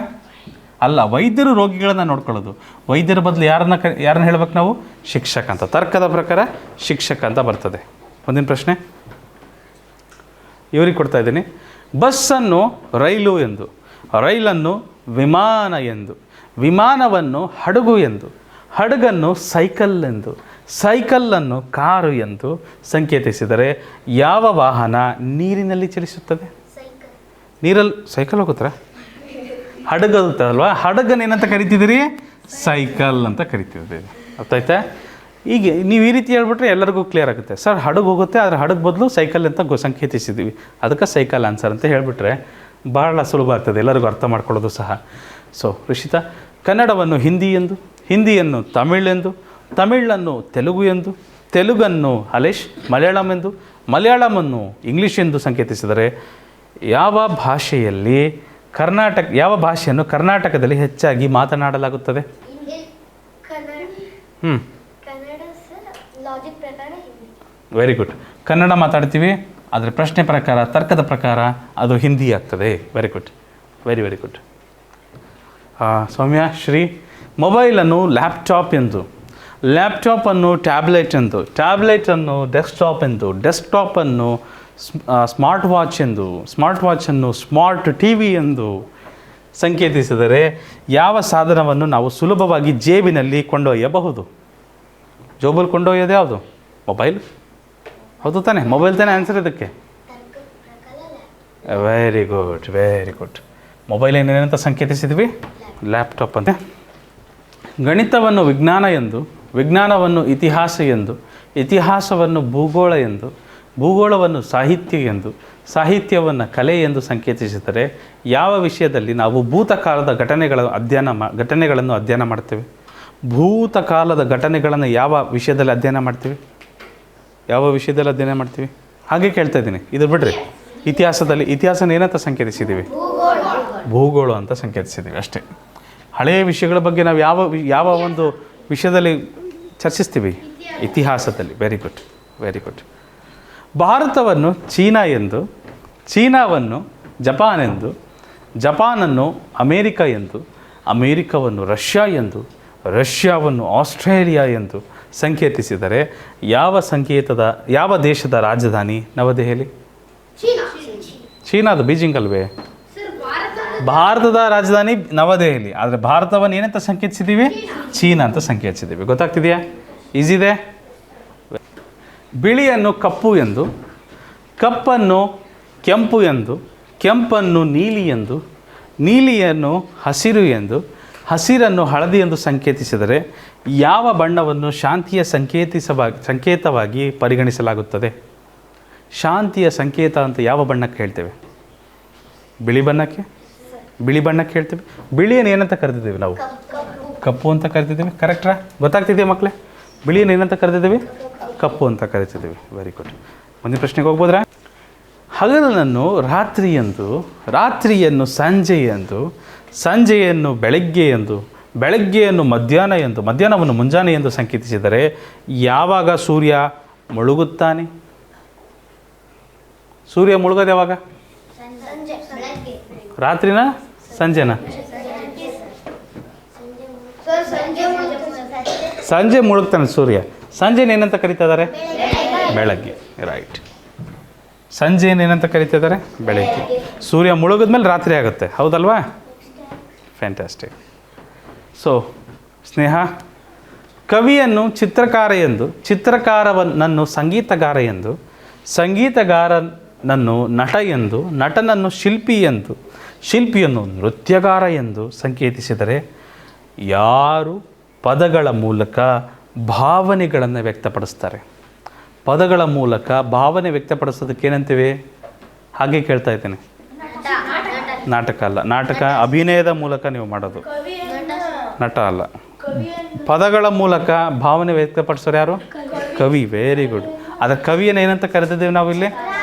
ಅಲ್ಲ, ವೈದ್ಯರು ರೋಗಿಗಳನ್ನು ನೋಡ್ಕೊಳ್ಳೋದು. ವೈದ್ಯರ ಬದಲು ಯಾರನ್ನ ಹೇಳ್ಬೇಕು ನಾವು? ಶಿಕ್ಷಕ ಅಂತ. ತರ್ಕದ ಪ್ರಕಾರ ಶಿಕ್ಷಕ ಅಂತ ಬರ್ತದೆ. ಮುಂದಿನ ಪ್ರಶ್ನೆ ಇವ್ರಿಗೆ ಕೊಡ್ತಾ ಇದ್ದೀನಿ. ಬಸ್ಸನ್ನು ರೈಲು ಎಂದು, ರೈಲನ್ನು ವಿಮಾನ ಎಂದು, ವಿಮಾನವನ್ನು ಹಡಗು ಎಂದು, ಹಡಗನ್ನು ಸೈಕಲ್ ಎಂದು, ಸೈಕಲ್ಲನ್ನು ಕಾರು ಎಂದು ಸಂಕೇತಿಸಿದರೆ ಯಾವ ವಾಹನ ನೀರಿನಲ್ಲಿ ಚಲಿಸುತ್ತದೆ? ನೀರಲ್ಲಿ ಸೈಕಲ್ ಹೋಗುತ್ತಾ? ಹಡಗುತ್ತಲ್ವಾ? ಹಡಗನ್ನೇನಂತ ಕರಿತಿದ್ದೀರಿ? ಸೈಕಲ್ ಅಂತ ಕರಿತಿದ್ದೀವಿ. ಗೊತ್ತಾಯ್ತಾ? ಈಗ ನೀವು ಈ ರೀತಿ ಹೇಳ್ಬಿಟ್ರೆ ಎಲ್ಲರಿಗೂ ಕ್ಲಿಯರ್ ಆಗುತ್ತೆ. ಸರ್ ಹಡಗು ಹೋಗುತ್ತೆ, ಆದರೆ ಹಡಗು ಬದಲು ಸೈಕಲ್ ಅಂತ ಸಂಕೇತಿಸಿದ್ದೀವಿ, ಅದಕ್ಕೆ ಸೈಕಲ್ ಆನ್ಸರ್ ಅಂತ ಹೇಳಿಬಿಟ್ರೆ ಭಾಳ ಸುಲಭ ಆಗ್ತದೆ, ಎಲ್ಲರಿಗೂ ಅರ್ಥ ಮಾಡ್ಕೊಳ್ಳೋದು ಸಹ. ಸೊ ಋಷಿತಾ, ಕನ್ನಡವನ್ನು ಹಿಂದಿ ಎಂದು, ಹಿಂದಿಯನ್ನು ತಮಿಳ್ ಎಂದು, ತಮಿಳನ್ನು ತೆಲುಗು ಎಂದು, ತೆಲುಗನ್ನು ಹಲೇಶ್ ಮಲಯಾಳಂ ಎಂದು, ಮಲಯಾಳಮನ್ನು ಇಂಗ್ಲೀಷ್ ಎಂದು ಸಂಕೇತಿಸಿದರೆ ಯಾವ ಭಾಷೆಯನ್ನು ಕರ್ನಾಟಕದಲ್ಲಿ ಹೆಚ್ಚಾಗಿ ಮಾತನಾಡಲಾಗುತ್ತದೆ? Very good. ಕನ್ನಡ ಮಾತಾಡ್ತೀವಿ, ಆದರೆ ಪ್ರಶ್ನೆ ಪ್ರಕಾರ, ತರ್ಕದ ಪ್ರಕಾರ ಅದು ಹಿಂದಿ ಆಗ್ತದೆ. Very good, very good. Soumya, Shri, ಮೊಬೈಲನ್ನು ಲ್ಯಾಪ್ಟಾಪ್ ಎಂದು, ಲ್ಯಾಪ್ಟಾಪನ್ನು ಟ್ಯಾಬ್ಲೆಟ್ ಎಂದು, ಟ್ಯಾಬ್ಲೆಟನ್ನು ಡೆಸ್ಕ್ಟಾಪ್ ಎಂದು, ಡೆಸ್ಕ್ಟಾಪನ್ನು ಸ್ಮಾರ್ಟ್ ವಾಚ್ ಎಂದು, ಸ್ಮಾರ್ಟ್ ವಾಚನ್ನು ಸ್ಮಾರ್ಟ್ ಟಿ ವಿ ಎಂದು ಸಂಕೇತಿಸಿದರೆ ಯಾವ ಸಾಧನವನ್ನು ನಾವು ಸುಲಭವಾಗಿ ಜೇಬಿನಲ್ಲಿ ಕೊಂಡೊಯ್ಯಬಹುದು? ಜೋಬಲ್ಲಿ ಕೊಂಡೊಯ್ಯೋದು ಯಾವುದು? ಮೊಬೈಲ್. ಹೌದು ತಾನೆ? ಮೊಬೈಲ್ ತಾನೇ ಆನ್ಸರ್ ಇದಕ್ಕೆ. Very good, very good. Mobile ಏನೇನಂತ ಸಂಕೇತಿಸಿದ್ವಿ? ಲ್ಯಾಪ್ಟಾಪ್ ಅಂತ. ಗಣಿತವನ್ನು ವಿಜ್ಞಾನ ಎಂದು, ವಿಜ್ಞಾನವನ್ನು ಇತಿಹಾಸ ಎಂದು, ಇತಿಹಾಸವನ್ನು ಭೂಗೋಳ ಎಂದು, ಭೂಗೋಳವನ್ನು ಸಾಹಿತ್ಯ ಎಂದು, ಸಾಹಿತ್ಯವನ್ನು ಕಲೆ ಎಂದು ಸಂಕೇತಿಸಿದರೆ ಯಾವ ವಿಷಯದಲ್ಲಿ ನಾವು ಭೂತಕಾಲದ ಘಟನೆಗಳನ್ನು ಅಧ್ಯಯನ ಮಾಡ್ತೇವೆ? ಭೂತಕಾಲದ ಘಟನೆಗಳನ್ನು ಯಾವ ವಿಷಯದಲ್ಲಿ ಅಧ್ಯಯನ ಮಾಡ್ತೀವಿ? ಯಾವ ವಿಷಯದಲ್ಲಿ ಅಧ್ಯಯನ ಮಾಡ್ತೀವಿ? ಹಾಗೆ ಕೇಳ್ತಾ ಇದ್ದೀನಿ. ಇದು ಬಿಡ್ರಿ. ಇತಿಹಾಸನ ಏನಂತ ಸಂಕೇತಿಸಿದ್ದೀವಿ? ಭೂಗೋಳ ಅಂತ ಸಂಕೇತಿಸಿದ್ದೀವಿ ಅಷ್ಟೇ. ಹಳೆಯ ವಿಷಯಗಳ ಬಗ್ಗೆ ನಾವು ಯಾವ ಒಂದು ವಿಷಯದಲ್ಲಿ ಚರ್ಚಿಸ್ತೀವಿ? ಇತಿಹಾಸದಲ್ಲಿ. Very good, very good. ಭಾರತವನ್ನು ಚೀನಾ ಎಂದು, ಚೀನಾವನ್ನು ಜಪಾನ್ ಎಂದು, ಜಪಾನನ್ನು ಅಮೇರಿಕ ಎಂದು, ಅಮೇರಿಕವನ್ನು ರಷ್ಯಾ ಎಂದು, ರಷ್ಯಾವನ್ನು ಆಸ್ಟ್ರೇಲಿಯಾ ಎಂದು ಸಂಕೇತಿಸಿದರೆ ಯಾವ ದೇಶದ ರಾಜಧಾನಿ ನವದೆಹಲಿ? ಚೀನಾದು ಬೀಜಿಂಗ್ ಅಲ್ವೇ? ಭಾರತದ ರಾಜಧಾನಿ ನವದೆಹಲಿ, ಆದರೆ ಭಾರತವನ್ನು ಏನಂತ ಸಂಕೇತಿಸಿದ್ದೀವಿ? ಚೀನಾ ಅಂತ ಸಂಕೇತಿಸಿದ್ದೀವಿ. ಗೊತ್ತಾಗ್ತಿದೆಯಾ? ಈಸಿದೆ. ಬಿಳಿಯನ್ನು ಕಪ್ಪು ಎಂದು, ಕಪ್ಪನ್ನು ಕೆಂಪು ಎಂದು, ಕೆಂಪನ್ನು ನೀಲಿ ಎಂದು, ನೀಲಿಯನ್ನು ಹಸಿರು ಎಂದು, ಹಸಿರನ್ನು ಹಳದಿ ಎಂದು ಸಂಕೇತಿಸಿದರೆ ಯಾವ ಬಣ್ಣವನ್ನು ಶಾಂತಿಯ ಸಂಕೇತವಾಗಿ ಪರಿಗಣಿಸಲಾಗುತ್ತದೆ? ಶಾಂತಿಯ ಸಂಕೇತ ಅಂತ ಯಾವ ಬಣ್ಣಕ್ಕೆ ಹೇಳ್ತೇವೆ? ಬಿಳಿ ಬಣ್ಣಕ್ಕೆ ಹೇಳ್ತೇವೆ. ಬಿಳಿಯನ್ನು ಏನಂತ ಕರೆದಿದ್ದೇವೆ ನಾವು? ಕಪ್ಪು ಅಂತ ಕರಿತಿದ್ದೀವಿ. ಕರೆಕ್ಟ್ರಾ? ಗೊತ್ತಾಗ್ತಿದೆಯಾ ಮಕ್ಕಳೇ? ಬಿಳಿಯನ್ನು ಏನಂತ ಕರೆದಿದ್ದೀವಿ? ಕಪ್ಪು ಅಂತ ಕರಿತಿದ್ದೀವಿ. Very good. ಮುಂದಿನ ಪ್ರಶ್ನೆಗೆ ಹೋಗ್ಬೋದ್ರಾ? ಹಗಲನ್ನು ರಾತ್ರಿ ಎಂದು, ರಾತ್ರಿಯನ್ನು ಸಂಜೆ ಎಂದು, ಸಂಜೆಯನ್ನು ಬೆಳಗ್ಗೆ ಎಂದು, ಬೆಳಗ್ಗೆಯನ್ನು ಮಧ್ಯಾಹ್ನ ಎಂದು, ಮಧ್ಯಾಹ್ನವನ್ನು ಮುಂಜಾನೆ ಎಂದು ಸಂಕೇತಿಸಿದರೆ ಯಾವಾಗ ಸೂರ್ಯ ಮುಳುಗುತ್ತಾನೆ? ಸೂರ್ಯ ಮುಳುಗೋದು ಯಾವಾಗ? ರಾತ್ರಿನ ಸಂಜೆನ? ಸಂಜೆ ಮುಳುಗ್ತಾನೆ ಸೂರ್ಯ. ಸಂಜೆನ ಏನಂತ ಕರೀತಾ ಇದ್ದಾರೆ? ಬೆಳಗ್ಗೆ. ರೈಟ್. ಸಂಜೆನ ಏನಂತ ಕರೀತಾ ಇದ್ದಾರೆ? ಬೆಳಗ್ಗೆ. ಸೂರ್ಯ ಮುಳುಗಿದ್ಮೇಲೆ ರಾತ್ರಿ ಆಗುತ್ತೆ, ಹೌದಲ್ವಾ? ಫ್ಯಾಂಟಾಸ್ಟಿಕ್. ಸೊ ಸ್ನೇಹ, ಕವಿಯನ್ನು ಚಿತ್ರಕಾರ ಎಂದು, ಚಿತ್ರಕಾರನನ್ನು ಸಂಗೀತಗಾರ ಎಂದು, ಸಂಗೀತಗಾರನನ್ನು ನಟ ಎಂದು, ನಟನನ್ನು ಶಿಲ್ಪಿ ಎಂದು, ಶಿಲ್ಪಿಯನ್ನು ನೃತ್ಯಗಾರ ಎಂದು ಸಂಕೇತಿಸಿದರೆ ಯಾರು ಪದಗಳ ಮೂಲಕ ಭಾವನೆಗಳನ್ನು ವ್ಯಕ್ತಪಡಿಸ್ತಾರೆ? ಪದಗಳ ಮೂಲಕ ಭಾವನೆ ವ್ಯಕ್ತಪಡಿಸೋದಕ್ಕೆ ಏನಂತೀವಿ? ಹಾಗೆ ಕೇಳ್ತಾ ಇದ್ದೇನೆ. ನಾಟಕ ಅಲ್ಲ. ನಾಟಕ ಅಭಿನಯದ ಮೂಲಕ ನೀವು ಮಾಡೋದು, ನಟ ಅಲ್ಲ. ಪದಗಳ ಮೂಲಕ ಭಾವನೆ ವ್ಯಕ್ತಪಡಿಸೋರು ಯಾರು? ಕವಿ. Very good. ಅದರ ಕವಿಯನ್ನು ಏನಂತ ಕರೆದಿದ್ದೇವೆ ನಾವು ಇಲ್ಲಿ?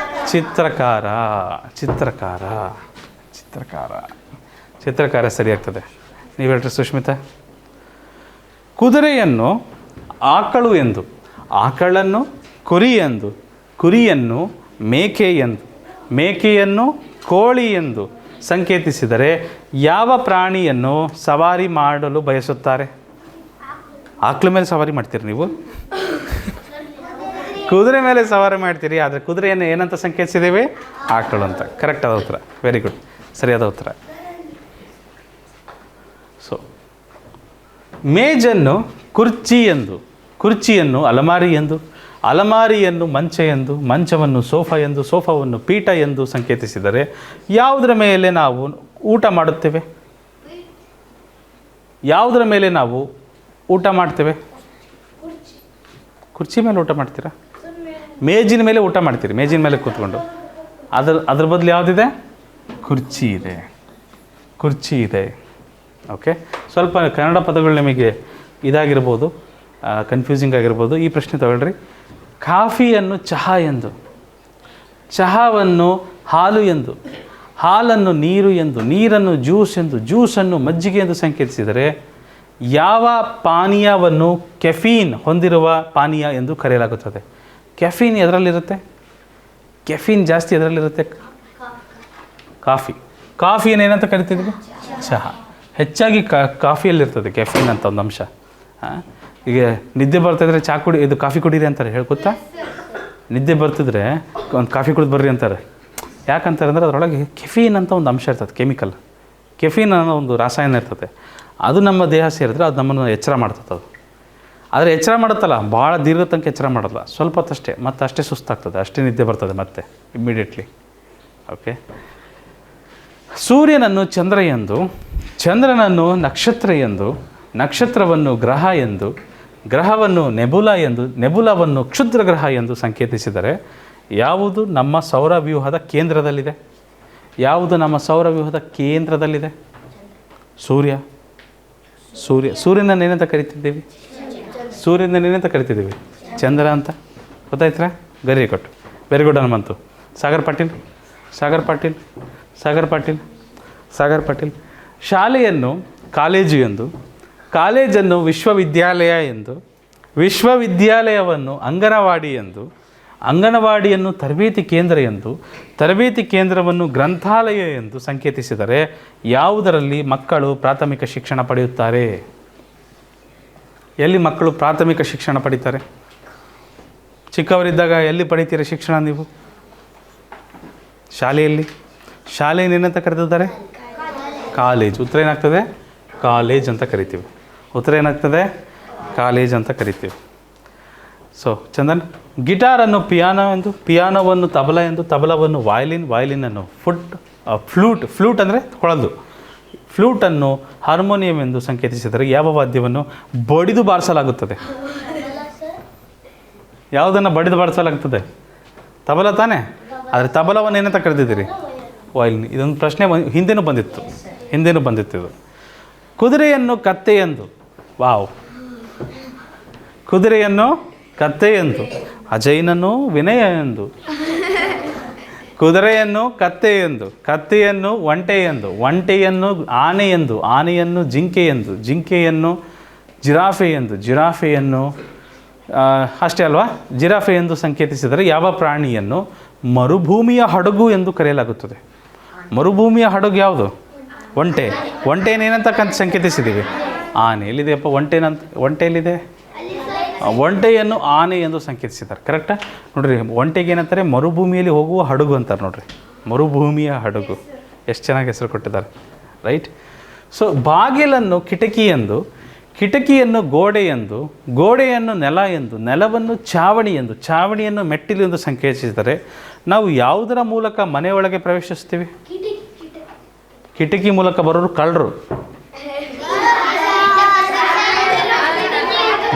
ಚಿತ್ರಕಾರ. ಚಿತ್ರಕಾರ. ಚಿತ್ರಕಾರ. ಚಿತ್ರಕಾರ ಸರಿಯಾಗ್ತದೆ. ನೀವು ಹೇಳ್ರಿ ಸುಷ್ಮಿತಾ. ಕುದುರೆಯನ್ನು ಆಕಳು ಎಂದು, ಆಕಳನ್ನು ಕುರಿ ಎಂದು, ಕುರಿಯನ್ನು ಮೇಕೆ ಎಂದು, ಮೇಕೆಯನ್ನು ಕೋಳಿ ಎಂದು ಸಂಕೇತಿಸಿದರೆ ಯಾವ ಪ್ರಾಣಿಯನ್ನು ಸವಾರಿ ಮಾಡಲು ಬಯಸುತ್ತಾರೆ? ಆಕಳ ಮೇಲೆ ಸವಾರಿ ಮಾಡ್ತೀರಿ ನೀವು? ಕುದುರೆ ಮೇಲೆ ಸವಾರಿ ಮಾಡ್ತೀರಿ, ಆದರೆ ಕುದುರೆಯನ್ನು ಏನಂತ ಸಂಕೇತಿಸಿದ್ದೇವೆ? ಆಕಳು ಅಂತ. ಕರೆಕ್ಟ್ ಆದ ಉತ್ತರ. Very good. ಸರಿಯಾದ ಉತ್ತರ. ಸೊ ಮೇಜನ್ನು ಕುರ್ಚಿ ಎಂದು, ಕುರ್ಚಿಯನ್ನು ಅಲಮಾರಿ ಎಂದು, ಅಲಮಾರಿಯನ್ನು ಮಂಚ ಎಂದು, ಮಂಚವನ್ನು ಸೋಫಾ ಎಂದು, ಸೋಫಾವನ್ನು ಪೀಠ ಎಂದು ಸಂಕೇತಿಸಿದರೆ ಯಾವುದರ ಮೇಲೆ ನಾವು ಊಟ ಮಾಡುತ್ತೇವೆ? ಯಾವುದರ ಮೇಲೆ ನಾವು ಊಟ ಮಾಡ್ತೇವೆ? ಕುರ್ಚಿ ಮೇಲೆ ಊಟ ಮಾಡ್ತೀರಾ? ಮೇಜಿನ ಮೇಲೆ ಊಟ ಮಾಡ್ತೀರಿ, ಮೇಜಿನ ಮೇಲೆ ಕೂತ್ಕೊಂಡು. ಅದ್ರ ಬದಲು ಯಾವುದಿದೆ? ಕುರ್ಚಿ ಇದೆ. ಕುರ್ಚಿ ಇದೆ. ಓಕೆ. ಸ್ವಲ್ಪ ಕನ್ನಡ ಪದಗಳು ನಿಮಗೆ ಇದಾಗಿರ್ಬೋದು, ಕನ್ಫ್ಯೂಸಿಂಗ್ ಆಗಿರ್ಬೋದು. ಈ ಪ್ರಶ್ನೆ ತಗೊಳ್ರಿ. ಕಾಫಿಯನ್ನು ಚಹಾ ಎಂದು, ಚಹಾವನ್ನು ಹಾಲು ಎಂದು, ಹಾಲನ್ನು ನೀರು ಎಂದು, ನೀರನ್ನು ಜ್ಯೂಸ್ ಎಂದು, ಜ್ಯೂಸನ್ನು ಮಜ್ಜಿಗೆ ಎಂದು ಸಂಕೇತಿಸಿದರೆ ಯಾವ ಪಾನೀಯವನ್ನು ಕೆಫೀನ್ ಹೊಂದಿರುವ ಪಾನೀಯ ಎಂದು ಕರೆಯಲಾಗುತ್ತದೆ? ಕೆಫೀನ್ ಎದರಲ್ಲಿರುತ್ತೆ? ಕೆಫೀನ್ ಜಾಸ್ತಿ ಎದರಲ್ಲಿರುತ್ತೆ? ಕಾಫಿ. ಕಾಫಿಯನ್ನು ಏನಂತ ಕರಿತಿದ್ವಿ? ಚಹಾ. ಹೆಚ್ಚಾಗಿ ಕಾಫಿಯಲ್ಲಿರ್ತದೆ ಕೆಫೀನ್ ಅಂತ ಒಂದು ಅಂಶ. ಈಗ ನಿದ್ದೆ ಬರ್ತಾಯಿದ್ರೆ ಇದು ಕಾಫಿ ಕುಡೀರಿ ಅಂತಾರೆ, ಹೇಳ್ಕೊತ್ತಾ? ನಿದ್ದೆ ಬರ್ತಿದ್ರೆ ಒಂದು ಕಾಫಿ ಕುಡಿದು ಬರ್ರಿ ಅಂತಾರೆ. ಯಾಕಂತಾರೆ ಅಂದರೆ ಅದರೊಳಗೆ ಕೆಫೀನ್ ಅಂತ ಒಂದು ಅಂಶ ಇರ್ತದೆ, ಕೆಮಿಕಲ್. ಕೆಫೀನ್ ಅನ್ನೋ ಒಂದು ರಾಸಾಯನ ಇರ್ತದೆ. ಅದು ನಮ್ಮ ದೇಹ ಸೇರಿದ್ರೆ ಅದು ನಮ್ಮನ್ನು ಎಚ್ಚರ ಮಾಡ್ತದೆ. ಅದು ಆದರೆ ಎಚ್ಚರ ಮಾಡುತ್ತಲ್ಲ, ಭಾಳ ದೀರ್ಘ ತನಕ ಎಚ್ಚರ ಮಾಡಲ್ಲ, ಸ್ವಲ್ಪ ಹೊತ್ತಷ್ಟೇ, ಮತ್ತು ಅಷ್ಟೇ ಸುಸ್ತಾಗ್ತದೆ, ಅಷ್ಟೇ ನಿದ್ದೆ ಬರ್ತದೆ ಮತ್ತೆ ಇಮ್ಮಿಡಿಯೇಟ್ಲಿ. ಓಕೆ. ಸೂರ್ಯನನ್ನು ಚಂದ್ರ ಎಂದು, ಚಂದ್ರನನ್ನು ನಕ್ಷತ್ರ ಎಂದು, ನಕ್ಷತ್ರವನ್ನು ಗ್ರಹ ಎಂದು, ಗ್ರಹವನ್ನು ನೆಬುಲಾ ಎಂದು, ನೆಬುಲಾವನ್ನು ಕ್ಷುದ್ರ ಗ್ರಹ ಎಂದು ಸಂಕೇತಿಸಿದರೆ ಯಾವುದು ನಮ್ಮ ಸೌರವ್ಯೂಹದ ಕೇಂದ್ರದಲ್ಲಿದೆ? ಯಾವುದು ನಮ್ಮ ಸೌರವ್ಯೂಹದ ಕೇಂದ್ರದಲ್ಲಿದೆ? ಸೂರ್ಯ. ಸೂರ್ಯ. ಸೂರ್ಯನನ್ನು ಏನಂತ ಕರಿತಿದ್ದೀವಿ? ಸೂರ್ಯನನ್ನು ಏನಂತ ಕರಿತಿದ್ದೀವಿ? ಚಂದ್ರ ಅಂತ. ಗೊತ್ತಾಯ್ತಾ? Very good. Very good Hanumanthu. Sagar Patil. Sagar Patil. Sagar Patil. Sagar Patil. ಶಾಲೆಯನ್ನು ಕಾಲೇಜು ಎಂದು, ಕಾಲೇಜನ್ನು ವಿಶ್ವವಿದ್ಯಾಲಯ ಎಂದು, ವಿಶ್ವವಿದ್ಯಾಲಯವನ್ನು ಅಂಗನವಾಡಿ ಎಂದು, ಅಂಗನವಾಡಿಯನ್ನು ತರಬೇತಿ ಕೇಂದ್ರ ಎಂದು, ತರಬೇತಿ ಕೇಂದ್ರವನ್ನು ಗ್ರಂಥಾಲಯ ಎಂದು ಸಂಕೇತಿಸಿದರೆ ಯಾವುದರಲ್ಲಿ ಮಕ್ಕಳು ಪ್ರಾಥಮಿಕ ಶಿಕ್ಷಣ ಪಡೆಯುತ್ತಾರೆ? ಎಲ್ಲಿ ಮಕ್ಕಳು ಪ್ರಾಥಮಿಕ ಶಿಕ್ಷಣ ಪಡೀತಾರೆ? ಚಿಕ್ಕವರಿದ್ದಾಗ ಎಲ್ಲಿ ಪಡಿತೀರಿ ಶಿಕ್ಷಣ ನೀವು? ಶಾಲೆಯಲ್ಲಿ. ಶಾಲೆಯನ್ನು ಏನಂತ ಕರೆದಿದ್ದಾರೆ? ಕಾಲೇಜ್. ಉತ್ತರ ಏನಾಗ್ತದೆ? ಕಾಲೇಜ್ ಅಂತ ಕರಿತೀವಿ. ಉತ್ತರ ಏನಾಗ್ತದೆ? ಕಾಲೇಜ್ ಅಂತ ಕರಿತೀವಿ. ಸೊ ಚಂದನ್, ಗಿಟಾರನ್ನು ಪಿಯಾನೋ ಎಂದು, ಪಿಯಾನೋವನ್ನು ತಬಲ ಎಂದು, ತಬಲವನ್ನು ವಾಯಲಿನ್, ವಾಯಲಿನನ್ನು ಫ್ಲೂಟ್ ಅಂದರೆ ಕೊಳಲು, ಫ್ಲೂಟನ್ನು ಹಾರ್ಮೋನಿಯಂ ಎಂದು ಸಂಕೇತಿಸಿದರೆ ಯಾವ ವಾದ್ಯವನ್ನು ಬಡಿದು ಬಾರಿಸಲಾಗುತ್ತದೆ? ಯಾವುದನ್ನು ಬಡಿದು ಬಾರಿಸಲಾಗ್ತದೆ? ತಬಲ ತಾನೇ. ಆದರೆ ತಬಲವನ್ನು ಏನಂತ ಕರೆದಿದ್ದೀರಿ? ವಾಯಲಿನ್. ಇದೊಂದು ಪ್ರಶ್ನೆ ಹಿಂದೆನೂ ಬಂದಿತ್ತು ಇದು. ಕುದುರೆಯನ್ನು ಕತ್ತೆ ಎಂದು, ವಾವ್, ಕುದುರೆಯನ್ನು ಕತ್ತೆ ಎಂದು, ಅಜಯ್ನನ್ನು ವಿನಯ ಎಂದು, ಕುದುರೆಯನ್ನು ಕತ್ತೆ ಎಂದು, ಕತ್ತೆಯನ್ನು ಒಂಟೆ ಎಂದು, ಒಂಟೆಯನ್ನು ಆನೆ ಎಂದು, ಆನೆಯನ್ನು ಜಿಂಕೆ ಎಂದು, ಜಿಂಕೆಯನ್ನು ಜಿರಾಫೆ ಎಂದು, ಜಿರಾಫೆಯನ್ನು ಅಷ್ಟೇ ಅಲ್ವಾ, ಜಿರಾಫೆ ಎಂದು ಸಂಕೇತಿಸಿದರೆ ಯಾವ ಪ್ರಾಣಿಯನ್ನು ಮರುಭೂಮಿಯ ಹಡಗು ಎಂದು ಕರೆಯಲಾಗುತ್ತದೆ? ಮರುಭೂಮಿಯ ಹಡಗು ಯಾವುದು? ಒಂಟೆ. ಒಂಟೆನೇನಂತ ಸಂಕೇತಿಸಿದ್ದೀವಿ? ಆನೆ. ಎಲ್ಲಿದೆಯಪ್ಪ ಒಂಟೆ ಎಲ್ಲಿದೆ? ಒಂಟೆಯನ್ನು ಆನೆ ಎಂದು ಸಂಕೇತಿಸಿದ್ದಾರೆ. ಕರೆಕ್ಟಾ? ನೋಡಿರಿ, ಒಂಟೆಗೆ ಏನಂತಾರೆ? ಮರುಭೂಮಿಯಲ್ಲಿ ಹೋಗುವ ಹಡಗು ಅಂತಾರೆ. ನೋಡಿರಿ, ಮರುಭೂಮಿಯ ಹಡಗು. ಎಷ್ಟು ಚೆನ್ನಾಗಿ ಹೆಸರು ಕೊಟ್ಟಿದ್ದಾರೆ, ರೈಟ್? ಸೊ ಬಾಗಿಲನ್ನು ಕಿಟಕಿ ಎಂದು, ಕಿಟಕಿಯನ್ನು ಗೋಡೆ ಎಂದು, ಗೋಡೆಯನ್ನು ನೆಲ ಎಂದು, ನೆಲವನ್ನು ಚಾವಣಿ ಎಂದು, ಚಾವಣಿಯನ್ನು ಮೆಟ್ಟಿಲು ಎಂದು ಸಂಕೇತಿಸಿದರೆ ನಾವು ಯಾವುದರ ಮೂಲಕ ಮನೆಯೊಳಗೆ ಪ್ರವೇಶಿಸ್ತೀವಿ? ಕಿಟಕಿ ಮೂಲಕ ಬರೋರು ಕಳ್ಳರು.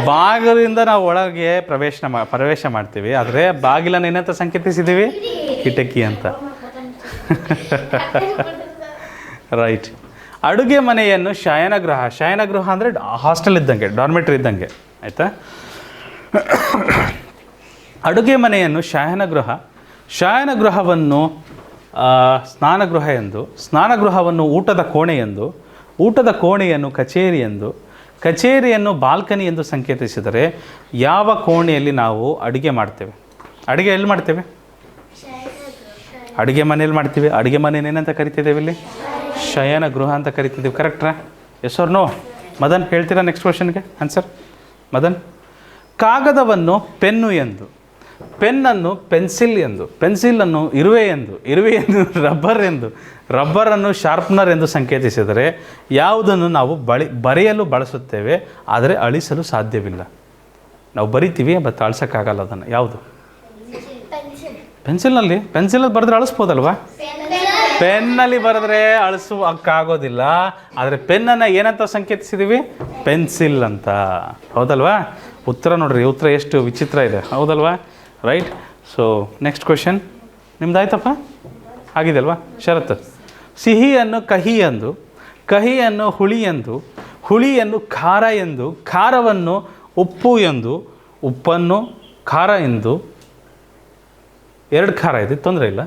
ಬಾಗಿಲಿಂದ ನಾವು ಒಳಗೆ ಪ್ರವೇಶ ಮಾಡ್ತೀವಿ. ಆದರೆ ಬಾಗಿಲನ್ನು ಏನಂತ ಸಂಕೇತಿಸಿದ್ದೀವಿ? ಕಿಟಕಿ ಅಂತ. ರೈಟ್. ಅಡುಗೆ ಮನೆಯನ್ನು ಶಯನಗೃಹ. ಶಯನಗೃಹ ಅಂದರೆ ಹಾಸ್ಟೆಲ್ ಇದ್ದಂಗೆ, ಡಾರ್ಮೆಟ್ರಿ ಇದ್ದಂಗೆ, ಆಯಿತಾ? ಅಡುಗೆ ಮನೆಯನ್ನು ಶಯನಗೃಹ, ಶಯನಗೃಹವನ್ನು ಸ್ನಾನಗೃಹ ಎಂದು, ಸ್ನಾನಗೃಹವನ್ನು ಊಟದ ಕೋಣೆ ಎಂದು, ಊಟದ ಕೋಣೆಯನ್ನು ಕಚೇರಿ ಎಂದು, ಕಚೇರಿಯನ್ನು ಬಾಲ್ಕನಿ ಎಂದು ಸಂಕೇತಿಸಿದರೆ ಯಾವ ಕೋಣೆಯಲ್ಲಿ ನಾವು ಅಡುಗೆ ಮಾಡ್ತೇವೆ? ಅಡುಗೆ ಎಲ್ಲಿ ಮಾಡ್ತೇವೆ? ಅಡುಗೆ ಮನೆಯಲ್ಲಿ ಮಾಡ್ತೀವಿ. ಅಡುಗೆ ಮನೇನೇನಂತ ಕರಿತಿದ್ದೇವೆ ಇಲ್ಲಿ? ಶಯನ ಗೃಹ ಅಂತ ಕರಿತಿದ್ದೀವಿ. ಕರೆಕ್ಟ್ರಾ? Yes or no? ಮದನ್ ಹೇಳ್ತೀರಾ ನೆಕ್ಸ್ಟ್ ಕ್ವಶನ್ಗೆ ಆನ್ಸರ್? ಮದನ್, ಕಾಗದವನ್ನು ಪೆನ್ನು ಎಂದು, ಪೆನ್ನನ್ನು ಪೆನ್ಸಿಲ್ ಎಂದು, ಪೆನ್ಸಿಲನ್ನು ಇರುವೆ ಎಂದು, ಇರುವೆಯನ್ನು ರಬ್ಬರ್ ಎಂದು, ರಬ್ಬರನ್ನು ಶಾರ್ಪ್ನರ್ ಎಂದು ಸಂಕೇತಿಸಿದರೆ ಯಾವುದನ್ನು ನಾವು ಬರೆಯಲು ಬಳಸುತ್ತೇವೆ ಆದರೆ ಅಳಿಸಲು ಸಾಧ್ಯವಿಲ್ಲ? ನಾವು ಬರಿತೀವಿ ಬಟ್ ಅಳಿಸೋಕ್ಕಾಗಲ್ಲ ಅದನ್ನು. ಯಾವುದು? ಪೆನ್ಸಿಲಲ್ಲಿ ಬರೆದ್ರೆ ಅಳಿಸ್ಬೋದಲ್ವಾ? ಪೆನ್ನಲ್ಲಿ ಬರೆದ್ರೆ ಅಳಿಸೋಕ್ಕಾಗೋದಿಲ್ಲ. ಆದರೆ ಪೆನ್ನನ್ನು ಏನಂತ ಸಂಕೇತಿಸಿದ್ದೀವಿ? ಪೆನ್ಸಿಲ್ ಅಂತ. ಹೌದಲ್ವಾ? ಉತ್ತರ ನೋಡ್ರಿ, ಉತ್ತರ ಎಷ್ಟು ವಿಚಿತ್ರ ಇದೆ, ಹೌದಲ್ವಾ? ರೈಟ್. ಸೊ ನೆಕ್ಸ್ಟ್ ಕ್ವೆಶನ್ ನಿಮ್ದಾಯ್ತಪ್ಪ? ಆಗಿದೆ ಅಲ್ವಾ? ಶರತ್, ಸಿಹಿಯನ್ನು ಕಹಿ ಎಂದು, ಕಹಿಯನ್ನು ಹುಳಿ ಎಂದು, ಹುಳಿಯನ್ನು ಖಾರ ಎಂದು, ಖಾರವನ್ನು ಉಪ್ಪು ಎಂದು, ಉಪ್ಪನ್ನು ಖಾರ ಎಂದು, ಎರಡು ಖಾರ ಇದೆ ತೊಂದರೆ ಇಲ್ಲ,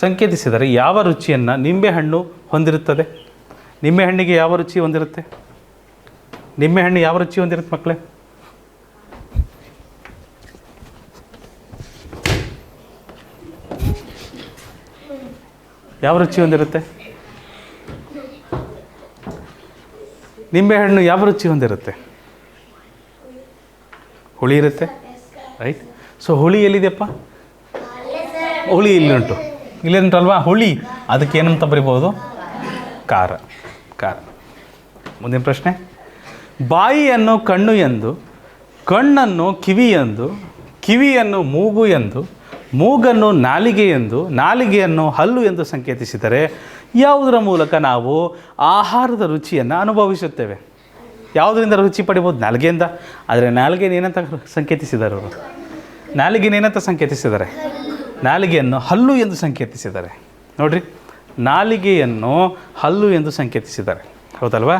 ಸಂಕೇತಿಸಿದರೆ ಯಾವ ರುಚಿಯನ್ನು ನಿಂಬೆಹಣ್ಣು ಹೊಂದಿರುತ್ತದೆ? ನಿಂಬೆಹಣ್ಣಿಗೆ ಯಾವ ರುಚಿ ಹೊಂದಿರುತ್ತೆ? ನಿಂಬೆಹಣ್ಣು ಯಾವ ರುಚಿ ಹೊಂದಿರುತ್ತೆ ಮಕ್ಕಳೇ? ಯಾವ ರುಚಿ ಹೊಂದಿರುತ್ತೆ? ನಿಂಬೆಹಣ್ಣು ಯಾವ ರುಚಿ ಹೊಂದಿರುತ್ತೆ? ಹುಳಿ ಇರುತ್ತೆ, ರೈಟ್? ಸೊ ಹುಳಿ ಎಲ್ಲಿದೆಯಪ್ಪ? ಹುಳಿ ಇಲ್ಲುಂಟು, ಇಲ್ಲುಂಟಲ್ವಾ ಹುಳಿ. ಅದಕ್ಕೆ ಏನಂತ ಬರಿಬೋದು? ಖಾರ. ಖಾರ. ಮುಂದಿನ ಪ್ರಶ್ನೆ, ಬಾಯಿಯನ್ನು ಕಣ್ಣು ಎಂದು, ಕಣ್ಣನ್ನು ಕಿವಿ ಎಂದು, ಕಿವಿಯನ್ನು ಮೂಗು ಎಂದು, ಮೂಗನ್ನು ನಾಲಿಗೆ ಎಂದು, ನಾಲಿಗೆಯನ್ನು ಹಲ್ಲು ಎಂದು ಸಂಕೇತಿಸಿದರೆ ಯಾವುದರ ಮೂಲಕ ನಾವು ಆಹಾರದ ರುಚಿಯನ್ನು ಅನುಭವಿಸುತ್ತೇವೆ? ಯಾವುದರಿಂದ ರುಚಿ ಪಡಿಬೋದು? ನಾಲಿಗೆಯಿಂದ. ಆದರೆ ನಾಲಿಗೆನೇನಂತ ಸಂಕೇತಿಸಿದ್ದಾರೆ ಅವರು? ನಾಲಿಗೆನೇನಂತ ಸಂಕೇತಿಸಿದ್ದಾರೆ? ನಾಲಿಗೆಯನ್ನು ಹಲ್ಲು ಎಂದು ಸಂಕೇತಿಸಿದ್ದಾರೆ. ನೋಡಿರಿ, ನಾಲಿಗೆಯನ್ನು ಹಲ್ಲು ಎಂದು ಸಂಕೇತಿಸಿದ್ದಾರೆ, ಹೌದಲ್ವಾ?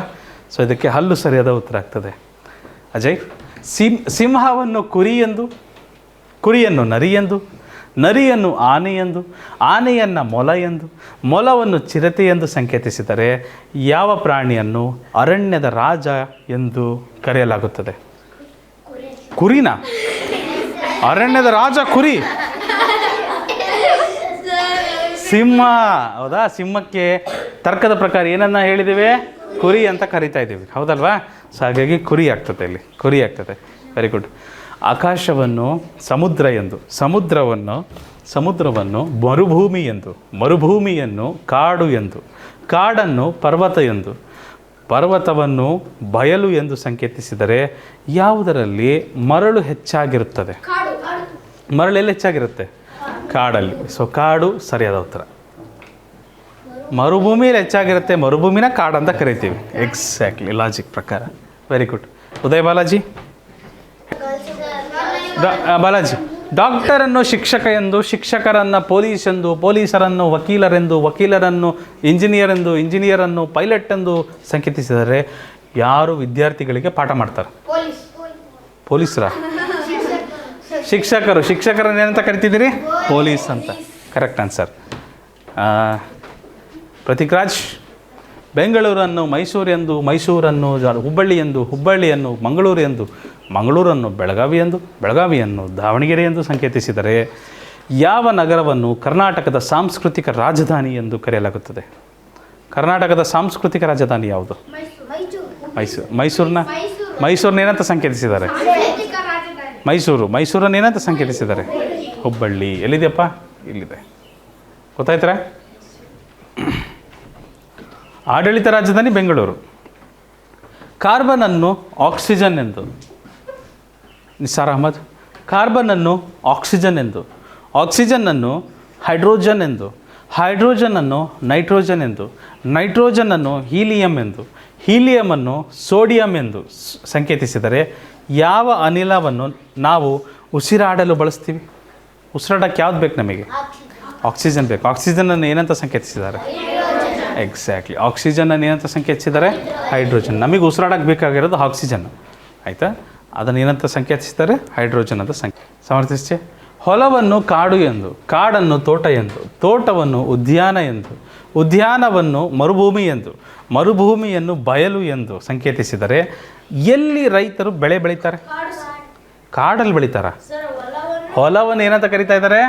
ಸೊ ಇದಕ್ಕೆ ಹಲ್ಲು ಸರಿಯಾದ ಉತ್ತರ ಆಗ್ತದೆ. ಅಜಯ್, ಸಿಂಹವನ್ನು ಕುರಿ ಎಂದು, ಕುರಿಯನ್ನು ನರಿ ಎಂದು, ನರಿಯನ್ನು ಆನೆ ಎಂದು, ಆನೆಯನ್ನು ಮೊಲ ಎಂದು, ಮೊಲವನ್ನು ಚಿರತೆ ಎಂದು ಸಂಕೇತಿಸಿದರೆ ಯಾವ ಪ್ರಾಣಿಯನ್ನು ಅರಣ್ಯದ ರಾಜ ಎಂದು ಕರೆಯಲಾಗುತ್ತದೆ? ಕುರಿನ? ಅರಣ್ಯದ ರಾಜ ಕುರಿ? ಸಿಂಹ. ಹೌದಾ? ಸಿಂಹಕ್ಕೆ ತರ್ಕದ ಪ್ರಕಾರ ಏನನ್ನ ಹೇಳಿದ್ದೇವೆ? ಕುರಿ ಅಂತ ಕರಿತಾ ಇದ್ದೀವಿ, ಹೌದಲ್ವಾ? ಸೊ ಹಾಗಾಗಿ ಕುರಿ ಆಗ್ತದೆ, ಇಲ್ಲಿ ಕುರಿ ಆಗ್ತದೆ. Very good. ಆಕಾಶವನ್ನು ಸಮುದ್ರ ಎಂದು, ಸಮುದ್ರವನ್ನು ಸಮುದ್ರವನ್ನು ಮರುಭೂಮಿ ಎಂದು, ಮರುಭೂಮಿಯನ್ನು ಕಾಡು ಎಂದು, ಕಾಡನ್ನು ಪರ್ವತ ಎಂದು, ಪರ್ವತವನ್ನು ಬಯಲು ಎಂದು ಸಂಕೇತಿಸಿದರೆ ಯಾವುದರಲ್ಲಿ ಮರಳು ಹೆಚ್ಚಾಗಿರುತ್ತದೆ? ಮರಳೆಲ್ಲಿ ಹೆಚ್ಚಾಗಿರುತ್ತೆ? ಕಾಡಲ್ಲಿ. ಸೊ ಕಾಡು ಸರಿಯಾದ ಉತ್ತರ. ಮರುಭೂಮಿಯಲ್ಲಿ ಹೆಚ್ಚಾಗಿರುತ್ತೆ, ಮರುಭೂಮಿನ ಕಾಡು ಅಂತ ಕರಿತೀವಿ. ಎಕ್ಸಾಕ್ಟ್ಲಿ, ಲಾಜಿಕ್ ಪ್ರಕಾರ. Very good. ಉದಯ್ ಬಾಲಾಜಿ. ಬಾಲಾಜಿ, ಡಾಕ್ಟರನ್ನು ಶಿಕ್ಷಕ ಎಂದು, ಶಿಕ್ಷಕರನ್ನು ಪೊಲೀಸ್ ಎಂದು, ಪೊಲೀಸರನ್ನು ವಕೀಲರೆಂದು, ವಕೀಲರನ್ನು ಇಂಜಿನಿಯರ್ ಎಂದು, ಇಂಜಿನಿಯರನ್ನು ಪೈಲಟ್ ಎಂದು ಸಂಕೇತಿಸಿದರೆ ಯಾರು ವಿದ್ಯಾರ್ಥಿಗಳಿಗೆ ಪಾಠ ಮಾಡ್ತಾರೆ? ಪೊಲೀಸರ? ಶಿಕ್ಷಕರು. ಶಿಕ್ಷಕರನ್ನು ಏನಂತ ಕರಿತಿದ್ದೀರಿ? ಪೊಲೀಸ್ ಅಂತ. Correct answer. ಪ್ರತೀಕ್ರಾಜ್, ಬೆಂಗಳೂರನ್ನು ಮೈಸೂರು ಎಂದು, ಮೈಸೂರನ್ನು ಹುಬ್ಬಳ್ಳಿ ಎಂದು, ಹುಬ್ಬಳ್ಳಿಯನ್ನು ಮಂಗಳೂರು ಎಂದು, ಮಂಗಳೂರನ್ನು ಬೆಳಗಾವಿ ಎಂದು, ಬೆಳಗಾವಿಯನ್ನು ದಾವಣಗೆರೆ ಎಂದು ಸಂಕೇತಿಸಿದರೆ ಯಾವ ನಗರವನ್ನು ಕರ್ನಾಟಕದ ಸಾಂಸ್ಕೃತಿಕ ರಾಜಧಾನಿ ಎಂದು ಕರೆಯಲಾಗುತ್ತದೆ? ಕರ್ನಾಟಕದ ಸಾಂಸ್ಕೃತಿಕ ರಾಜಧಾನಿ ಯಾವುದು? ಮೈಸೂರನ್ನ ಏನಂತ ಸಂಕೇತಿಸಿದ್ದಾರೆ? ಮೈಸೂರನ್ನು ಏನಂತ ಸಂಕೇತಿಸಿದ್ದಾರೆ? ಹುಬ್ಬಳ್ಳಿ. ಎಲ್ಲಿದೆಯಪ್ಪ? ಇಲ್ಲಿದೆ. ಗೊತ್ತಾಯ್ತರ? ಆಡಳಿತ ರಾಜಧಾನಿ ಬೆಂಗಳೂರು. ಕಾರ್ಬನನ್ನು ಆಕ್ಸಿಜನ್ ಎಂದು, ನಿಸಾರ್ ಅಹಮದ್, ಕಾರ್ಬನನ್ನು ಆಕ್ಸಿಜನ್ ಎಂದು, ಆಕ್ಸಿಜನ್ನನ್ನು ಹೈಡ್ರೋಜನ್ ಎಂದು, ಹೈಡ್ರೋಜನನ್ನು ನೈಟ್ರೋಜನ್ ಎಂದು, ನೈಟ್ರೋಜನನ್ನು ಹೀಲಿಯಂ ಎಂದು, ಹೀಲಿಯಮನ್ನು ಸೋಡಿಯಂ ಎಂದು ಸಂಕೇತಿಸಿದರೆ ಯಾವ ಅನಿಲವನ್ನು ನಾವು ಉಸಿರಾಡಲು ಬಳಸ್ತೀವಿ? ಉಸಿರಾಡಕ್ಕೆ ಯಾವ್ದು ಬೇಕು ನಮಗೆ? ಆಕ್ಸಿಜನ್ ಬೇಕು. ಆಕ್ಸಿಜನನ್ನು ಏನಂತ ಸಂಕೇತಿಸಿದ್ದಾರೆ? ಎಕ್ಸಾಕ್ಟ್ಲಿ, ಆಕ್ಸಿಜನನ್ನು ಏನಂತ ಸಂಕೇತಿಸಿದ್ದಾರೆ? ಹೈಡ್ರೋಜನ್. ನಮಗೆ ಉಸಿರಾಡಕ್ಕೆ ಬೇಕಾಗಿರೋದು ಆಕ್ಸಿಜನ್, ಆಯಿತಾ? ಅದನ್ನು ಏನಂತ ಸಂಕೇತಿಸಿದ್ದಾರೆ? ಹೈಡ್ರೋಜನ್ ಅಂತ ಸಮರ್ಥಿಸಿ. ಹೊಲವನ್ನು ಕಾಡು ಎಂದು, ಕಾಡನ್ನು ತೋಟ ಎಂದು, ತೋಟವನ್ನು ಉದ್ಯಾನ ಎಂದು, ಉದ್ಯಾನವನ್ನು ಮರುಭೂಮಿ ಎಂದು, ಮರುಭೂಮಿಯನ್ನು ಬಯಲು ಎಂದು ಸಂಕೇತಿಸಿದರೆ ಎಲ್ಲಿ ರೈತರು ಬೆಳೆ ಬೆಳೀತಾರೆ? ಕಾಡಲ್ಲಿ ಬೆಳೀತಾರ? ಹೊಲವನ್ನು ಏನಂತ ಕರಿತಾ ಇದ್ದಾರೆ?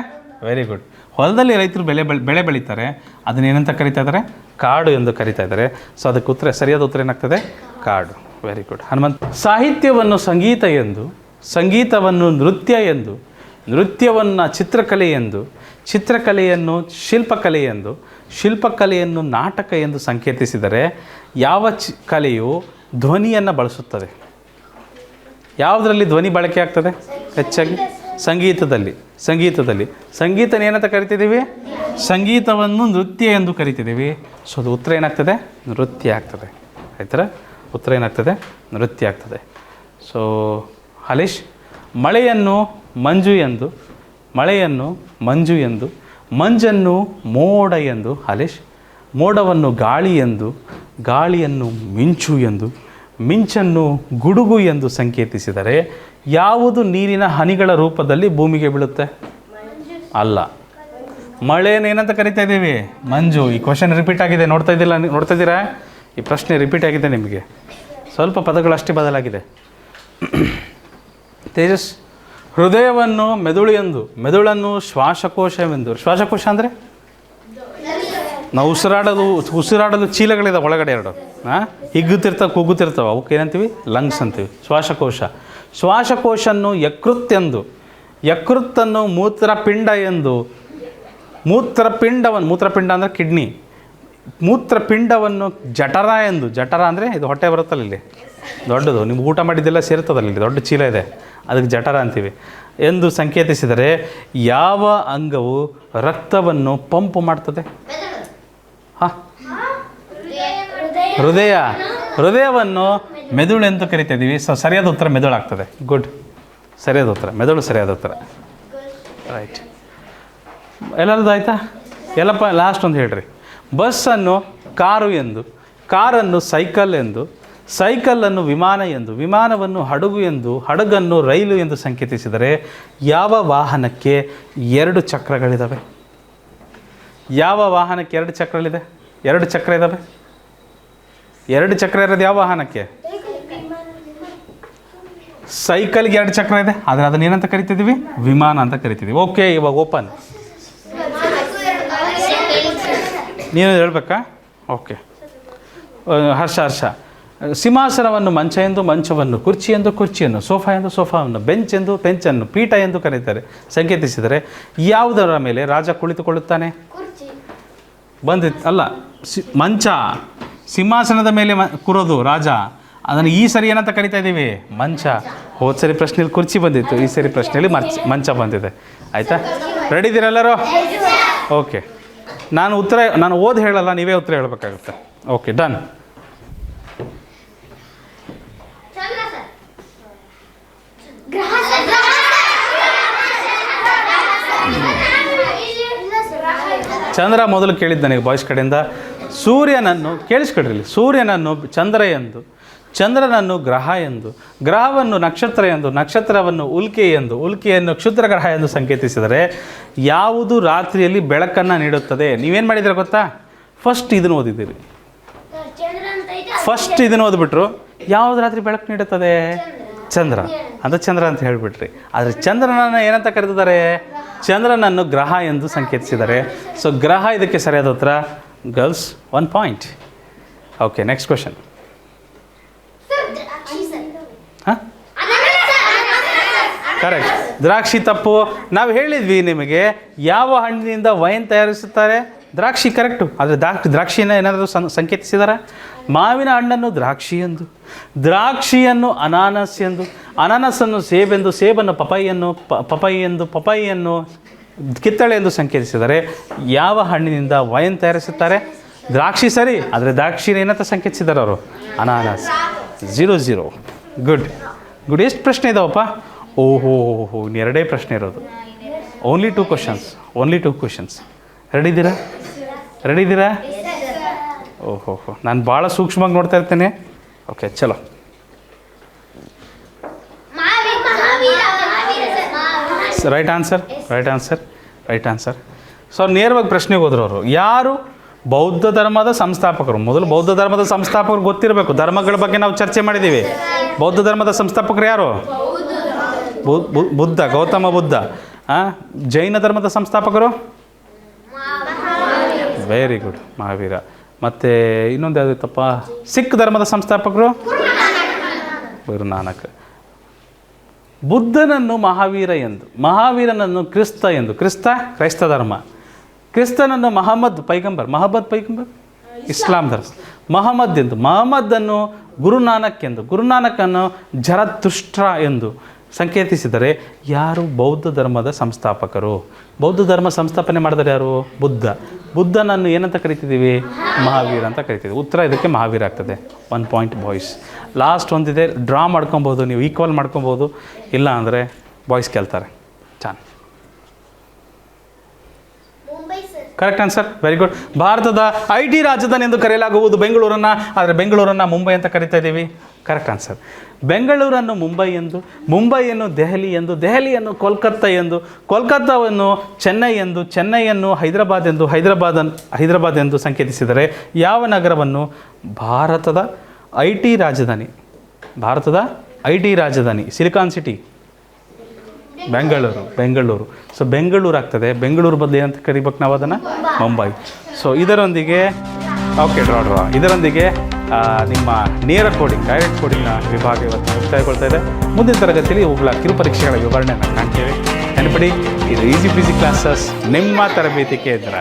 Very good. ಹೊಲದಲ್ಲಿ ರೈತರು ಬೆಳೆ ಬೆಳೀತಾರೆ, ಅದನ್ನ ಏನಂತ ಕರಿತಾ ಇದ್ದಾರೆ? ಕಾಡು ಎಂದು ಕರಿತಾ ಇದ್ದಾರೆ. ಸೊ ಅದಕ್ಕೆ ಉತ್ತರ, ಸರಿಯಾದ ಉತ್ತರ ಏನಾಗ್ತದೆ? ಕಾಡು. Very good. ಹನುಮಂತ್, ಸಾಹಿತ್ಯವನ್ನು ಸಂಗೀತ ಎಂದು, ಸಂಗೀತವನ್ನು ನೃತ್ಯ ಎಂದು, ನೃತ್ಯವನ್ನು ಚಿತ್ರಕಲೆ ಎಂದು, ಚಿತ್ರಕಲೆಯನ್ನು ಶಿಲ್ಪಕಲೆ ಎಂದು, ಶಿಲ್ಪಕಲೆಯನ್ನು ನಾಟಕ ಎಂದು ಸಂಕೇತಿಸಿದರೆ ಯಾವ ಕಲೆಯು ಧ್ವನಿಯನ್ನು ಬಳಸುತ್ತದೆ? ಯಾವುದರಲ್ಲಿ ಧ್ವನಿ ಬಳಕೆ ಆಗ್ತದೆ ಹೆಚ್ಚಾಗಿ? ಸಂಗೀತದಲ್ಲಿ. ಸಂಗೀತನ ಏನಂತ ಕರಿತಿದ್ದೀವಿ? ಸಂಗೀತವನ್ನು ನೃತ್ಯ ಎಂದು ಕರಿತಿದ್ದೀವಿ. ಸೊ ಅದು ಉತ್ತರ ಏನಾಗ್ತದೆ? ನೃತ್ಯ ಆಗ್ತದೆ. ಆಯ್ತರ? ಉತ್ತರ ಏನಾಗ್ತದೆ? ನೃತ್ಯ ಆಗ್ತದೆ. ಸೊ ಹಲೀಶ್, ಮಳೆಯನ್ನು ಮಂಜು ಎಂದು, ಮಳೆಯನ್ನು ಮಂಜು ಎಂದು, ಮಂಜನ್ನು ಮೋಡ ಎಂದು, ಹಲೀಶ್, ಮೋಡವನ್ನು ಗಾಳಿ ಎಂದು, ಗಾಳಿಯನ್ನು ಮಿಂಚು ಎಂದು, ಮಿಂಚನ್ನು ಗುಡುಗು ಎಂದು ಸಂಕೇತಿಸಿದರೆ ಯಾವುದು ನೀರಿನ ಹನಿಗಳ ರೂಪದಲ್ಲಿ ಭೂಮಿಗೆ ಬೀಳುತ್ತೆ? ಅಲ್ಲ. ಮಳೆಯನ್ನು ಏನಂತ ಕರಿತಾ ಇದ್ದೀವಿ? ಮಂಜು. ಈ ಕ್ವಶನ್ ರಿಪೀಟ್ ಆಗಿದೆ, ನೋಡ್ತಾ ಇದ್ದೀರಾ? ಈ ಪ್ರಶ್ನೆ ರಿಪೀಟ್ ಆಗಿದೆ ನಿಮಗೆ. ಸ್ವಲ್ಪ ಪದಗಳಷ್ಟೇ ಬದಲಾಗಿದೆ. ತೇಜಸ್, ಹೃದಯವನ್ನು ಮೆದುಳು ಎಂದು, ಮೆದುಳನ್ನು ಶ್ವಾಸಕೋಶವೆಂದು. ಶ್ವಾಸಕೋಶ ಅಂದರೆ ನಾವು ಉಸಿರಾಡಲು ಚೀಲಗಳಿದಾವೆ ಒಳಗಡೆ ಎರಡು, ಹಿಗ್ಗುತ್ತಿರ್ತಾವೆ ಕುಗ್ಗುತ್ತಿರ್ತಾವೆ, ಅವಕ್ಕೆ ಏನಂತೀವಿ? ಲಂಗ್ಸ್ ಅಂತೀವಿ. ಶ್ವಾಸಕೋಶನ್ನು ಯಕೃತ್ ಎಂದು, ಯಕೃತ್ತನ್ನು ಮೂತ್ರಪಿಂಡ ಎಂದು, ಮೂತ್ರಪಿಂಡ ಅಂದರೆ ಕಿಡ್ನಿ, ಮೂತ್ರಪಿಂಡವನ್ನು ಜಠರ ಎಂದು, ಜಠರ ಅಂದರೆ ಇದು ಹೊಟ್ಟೆ ಬರುತ್ತಲ್ಲ ಇಲ್ಲಿ ದೊಡ್ಡದು, ನಿಮ್ಗೆ ಊಟ ಮಾಡಿದ್ದೆಲ್ಲ ಸೇರ್ತದಲ್ಲ, ಇಲ್ಲಿ ದೊಡ್ಡ ಚೀಲ ಇದೆ, ಅದಕ್ಕೆ ಜಠರ ಅಂತೀವಿ ಎಂದು ಸಂಕೇತಿಸಿದರೆ ಯಾವ ಅಂಗವು ರಕ್ತವನ್ನು ಪಂಪ್ ಮಾಡ್ತದೆ? ಹೃದಯ. ಹೃದಯವನ್ನು ಮೆದುಳು ಎಂದು ಕರಿತಿದ್ದೀವಿ. ಸೊ ಸರಿಯಾದ ಉತ್ತರ ಮೆದುಳು ಆಗ್ತದೆ. ಗುಡ್, ಸರಿಯಾದ ಉತ್ತರ ಮೆದುಳು, ಸರಿಯಾದ ಉತ್ತರ. ರೈಟ್. ಎಲ್ಲರದ್ದು ಆಯಿತಾ? ಎಲ್ಲಪ್ಪ ಲಾಸ್ಟ್ ಒಂದು ಹೇಳ್ರಿ. ಬಸ್ಸನ್ನು ಕಾರು ಎಂದು, ಕಾರನ್ನು ಸೈಕಲ್ ಎಂದು, ಸೈಕಲನ್ನು ವಿಮಾನ ಎಂದು, ವಿಮಾನವನ್ನು ಹಡಗು ಎಂದು, ಹಡಗನ್ನು ರೈಲು ಎಂದು ಸಂಕೇತಿಸಿದರೆ ಯಾವ ವಾಹನಕ್ಕೆ 2 ಚಕ್ರಗಳಿದ್ದಾವೆ? ಯಾವ ವಾಹನಕ್ಕೆ 2 ಚಕ್ರಗಳಿದೆ? 2 ಚಕ್ರ ಇದ್ದಾವೆ. 2 ಚಕ್ರ ಇರೋದು ಯಾವ ವಾಹನಕ್ಕೆ? ಸೈಕಲ್ಗೆ 2 ಚಕ್ರ ಇದೆ, ಆದರೆ ಅದನ್ನು ಏನಂತ ಕರಿತಿದ್ದೀವಿ? ವಿಮಾನ ಅಂತ ಕರಿತಿದ್ದೀವಿ. ಓಕೆ, ಇವಾಗ ಓಪನ್. ನೀನು ಹೇಳ್ಬೇಕಾ? ಓಕೆ. ಹರ್ಷ, ಸಿಂಹಾಸನವನ್ನು ಮಂಚ ಎಂದು ಮಂಚವನ್ನು, ಕುರ್ಚಿ ಎಂದು ಕುರ್ಚಿಯನ್ನು, ಸೋಫಾ ಎಂದು ಸೋಫಾವನ್ನು, ಬೆಂಚ್ ಎಂದು ಬೆಂಚನ್ನು, ಪೀಠ ಎಂದು ಕರೀತಾರೆ. ಸಂಕೇತಿಸಿದರೆ ಯಾವುದರ ಮೇಲೆ ರಾಜ ಕುಳಿತುಕೊಳ್ಳುತ್ತಾನೆ? ಬಂದಿತ್ತು ಅಲ್ಲ, ಮಂಚ, ಸಿಂಹಾಸನದ ಮೇಲೆ ಕೂರೋದು ರಾಜ, ಅದನ್ನು ಈ ಸರಿ ಏನಂತ ಕರಿತಾ ಇದ್ದೀವಿ? ಮಂಚ. ಹೋದ ಸರಿ ಪ್ರಶ್ನೆಯಲ್ಲಿ ಕುರ್ಚಿ ಬಂದಿತ್ತು, ಈ ಸರಿ ಪ್ರಶ್ನೆಯಲ್ಲಿ ಮಂಚ ಬಂದಿದೆ. ಆಯಿತಾ? ರೆಡಿ ಇದ್ದೀರಾ ಎಲ್ಲರೂ? ಓಕೆ, ನಾನು ಓದಿ ಹೇಳಲ್ಲ, ನೀವೇ ಉತ್ತರ ಹೇಳಬೇಕಾಗುತ್ತೆ. Okay, done. ಚಂದ್ರ ಮೊದಲು ಕೇಳಿದ್ದು ನನಗೆ ಬಾಯ್ಸ್ ಕಡೆಯಿಂದ. ಸೂರ್ಯನನ್ನು ಕೇಳಿಸ್ಕೊಡ್ರಿ, ಸೂರ್ಯನನ್ನು ಚಂದ್ರ ಎಂದು, ಚಂದ್ರನನ್ನು ಗ್ರಹ ಎಂದು, ಗ್ರಹವನ್ನು ನಕ್ಷತ್ರ ಎಂದು, ನಕ್ಷತ್ರವನ್ನು ಉಲ್ಕೆ ಎಂದು, ಉಲ್ಕೆಯನ್ನು ಕ್ಷುದ್ರಗ್ರಹ ಎಂದು ಸಂಕೇತಿಸಿದರೆ ಯಾವುದು ರಾತ್ರಿಯಲ್ಲಿ ಬೆಳಕನ್ನು ನೀಡುತ್ತದೆ? ನೀವೇನು ಮಾಡಿದ್ದೀರ ಗೊತ್ತಾ? ಫಸ್ಟ್ ಇದನ್ನು ಓದಿದ್ದೀರಿ, ಫಸ್ಟ್ ಇದನ್ನು ಓದ್ಬಿಟ್ರು. ಯಾವುದು ರಾತ್ರಿ ಬೆಳಕು ನೀಡುತ್ತದೆ? ಚಂದ್ರ. ಅದು ಚಂದ್ರ ಅಂತ ಹೇಳಿಬಿಟ್ರಿ. ಆದರೆ ಚಂದ್ರನನ್ನು ಏನಂತ ಕರೆದಿದ್ದಾರೆ? ಚಂದ್ರನನ್ನು ಗ್ರಹ ಎಂದು ಸಂಕೇತಿಸಿದ್ದಾರೆ. ಸೊ ಗ್ರಹ ಇದಕ್ಕೆ ಸರಿಯಾದ ಉತ್ತರ. Girls 1 point. Okay, next question. ಹಾಂ, ಕರೆಕ್ಟ್. ದ್ರಾಕ್ಷಿ ತಪ್ಪು. ನಾವು ಹೇಳಿದ್ವಿ ನಿಮಗೆ ಯಾವ ಹಣ್ಣಿನಿಂದ ವೈನ್ ತಯಾರಿಸುತ್ತಾರೆ? ದ್ರಾಕ್ಷಿ, ಕರೆಕ್ಟು. ಆದರೆ ದ್ರಾಕ್ಷಿಯನ್ನು ಏನಾದರೂ ಸಂಕೇತಿಸಿದಾರ? ಮಾವಿನ ಹಣ್ಣನ್ನು ದ್ರಾಕ್ಷಿ ಎಂದು, ದ್ರಾಕ್ಷಿಯನ್ನು ಅನಾನಸ್ ಎಂದು, ಅನಾನಸನ್ನು ಸೇಬೆಂದು, ಸೇಬನ್ನು ಪಪಾಯಿಯನ್ನು ಕಿತ್ತಳೆ ಎಂದು ಸಂಕೇತಿಸಿದರೆ ಯಾವ ಹಣ್ಣಿನಿಂದ ವೈನ್ ತಯಾರಿಸುತ್ತಾರೆ? ದ್ರಾಕ್ಷಿ ಸರಿ, ಆದರೆ ದ್ರಾಕ್ಷಿನ ಏನಂತ ಸಂಕೇತಿಸಿದ್ದಾರೆ ಅವರು? ಅನಾನಸ್. 0-0. ಗುಡ್. ಎಷ್ಟು ಪ್ರಶ್ನೆ ಇದಾವಪ್ಪ? ಓಹೋ, ಎರಡೇ ಪ್ರಶ್ನೆ ಇರೋದು. Only 2 questions. ರೆಡಿ ಇದ್ದೀರಾ? ಓಹೋ, ನಾನು ಭಾಳ ಸೂಕ್ಷ್ಮವಾಗಿ ನೋಡ್ತಾ ಇರ್ತೇನೆ. ಓಕೆ, ಚಲೋ. Right answer. ಸೊ ನೇರವಾಗಿ ಪ್ರಶ್ನೆಗೆ ಹೋದ್ರು ಅವರು. ಯಾರು ಬೌದ್ಧ ಧರ್ಮದ ಸಂಸ್ಥಾಪಕರು? ಮೊದಲು ಬೌದ್ಧ ಧರ್ಮದ ಸಂಸ್ಥಾಪಕರು ಗೊತ್ತಿರಬೇಕು. ಧರ್ಮಗಳ ಬಗ್ಗೆ ನಾವು ಚರ್ಚೆ ಮಾಡಿದ್ದೀವಿ. ಬೌದ್ಧ ಧರ್ಮದ ಸಂಸ್ಥಾಪಕರು ಯಾರು? ಬುದ್ಧ, ಗೌತಮ ಬುದ್ಧ. ಜೈನ ಧರ್ಮದ ಸಂಸ್ಥಾಪಕರು? Very good, Mahavir. ಮತ್ತು ಇನ್ನೊಂದು ಯಾವುದಿತ್ತಪ್ಪ? ಸಿಖ್ ಧರ್ಮದ ಸಂಸ್ಥಾಪಕರು? ಗುರುನಾನಕ್. ಬುದ್ಧನನ್ನು ಮಹಾವೀರ ಎಂದು, ಮಹಾವೀರನನ್ನು ಕ್ರಿಸ್ತ ಎಂದು, ಕ್ರೈಸ್ತ ಧರ್ಮ. ಕ್ರಿಸ್ತನನ್ನು ಮಹಮ್ಮದ್ ಪೈಗಂಬರ್ ಇಸ್ಲಾಂ ಧರ್ಮ. ಮಹಮ್ಮದನ್ನು ಗುರುನಾನಕ್ ಎಂದು, ಗುರುನಾನಕನ್ನು ಜರತುಷ್ಟ್ರ ಎಂದು ಸಂಕೇತಿಸಿದರೆ ಯಾರು ಬೌದ್ಧ ಧರ್ಮದ ಸಂಸ್ಥಾಪಕರು? ಬೌದ್ಧ ಧರ್ಮ ಸಂಸ್ಥಾಪನೆ ಮಾಡಿದರೆ ಯಾರು? ಬುದ್ಧನನ್ನು ಏನಂತ ಕರಿತಿದ್ದೀವಿ? ಮಹಾವೀರ ಅಂತ ಕರಿತೀವಿ. ಉತ್ತರ ಇದಕ್ಕೆ ಮಹಾವೀರ ಆಗ್ತದೆ. 1 ಪಾಯಿಂಟ್ ಬಾಯ್ಸ್. ಲಾಸ್ಟ್ ಒಂದಿದೆ, ಡ್ರಾ ಮಾಡ್ಕೊಬೋದು, ನೀವು ಈಕ್ವಲ್ ಮಾಡ್ಕೊಬೋದು, ಇಲ್ಲ ಅಂದರೆ ಬಾಯ್ಸ್ ಕೇಳ್ತಾರೆ. ಚಾನ್. Correct answer. Very good. ಭಾರತದ IT ರಾಜಧಾನಿ ಎಂದು ಕರೆಯಲಾಗುವುದು ಬೆಂಗಳೂರನ್ನು, ಆದರೆ ಬೆಂಗಳೂರನ್ನು ಮುಂಬೈ ಅಂತ ಕರಿತಾ ಇದ್ದೀವಿ. Correct answer. ಬೆಂಗಳೂರನ್ನು ಮುಂಬೈ ಎಂದು, ಮುಂಬೈಯನ್ನು ದೆಹಲಿ ಎಂದು, ದೆಹಲಿಯನ್ನು ಕೋಲ್ಕತ್ತಾ ಎಂದು, ಕೋಲ್ಕತ್ತಾವನ್ನು ಚೆನ್ನೈ ಎಂದು, ಚೆನ್ನೈಯನ್ನು ಹೈದರಾಬಾದ್ ಎಂದು ಸಂಕೇತಿಸಿದರೆ ಯಾವ ನಗರವನ್ನು ಭಾರತದ IT ರಾಜಧಾನಿ silicon city? Bengaluru. So Bengaluru ಆಗ್ತದೆ. ಬೆಂಗಳೂರು ಬದಲು ಏನಂತ ಕರಿಬೇಕು ನಾವು ಅದನ್ನು? ಮುಂಬೈ. ಸೊ ಇದರೊಂದಿಗೆ ಓಕೆ, ಡ್ರಾ. ಇದರೊಂದಿಗೆ ನಿಮ್ಮ ನೇರ ಕೋಡಿಂಗ್, ಡೈರೆಕ್ಟ್ ಕೋಡಿಂಗ್ನ ವಿಭಾಗ ಇವತ್ತು ಮುಕ್ತಾಯಗೊಳ್ತಾ ಇದೆ. ಮುಂದಿನ ತರಗತಿಯಲ್ಲಿ ಇವುಗಳ ಕಿರುಪರೀಕ್ಷೆಗಳ ವಿವರಣೆಯನ್ನು ಕಾಣ್ತೇವೆ. ನೆನಪಿಡಿ, ಇದು ಈಸಿ ಕ್ಲಾಸಸ್, ನಿಮ್ಮ ತರಬೇತಿ ಕೇಂದ್ರ.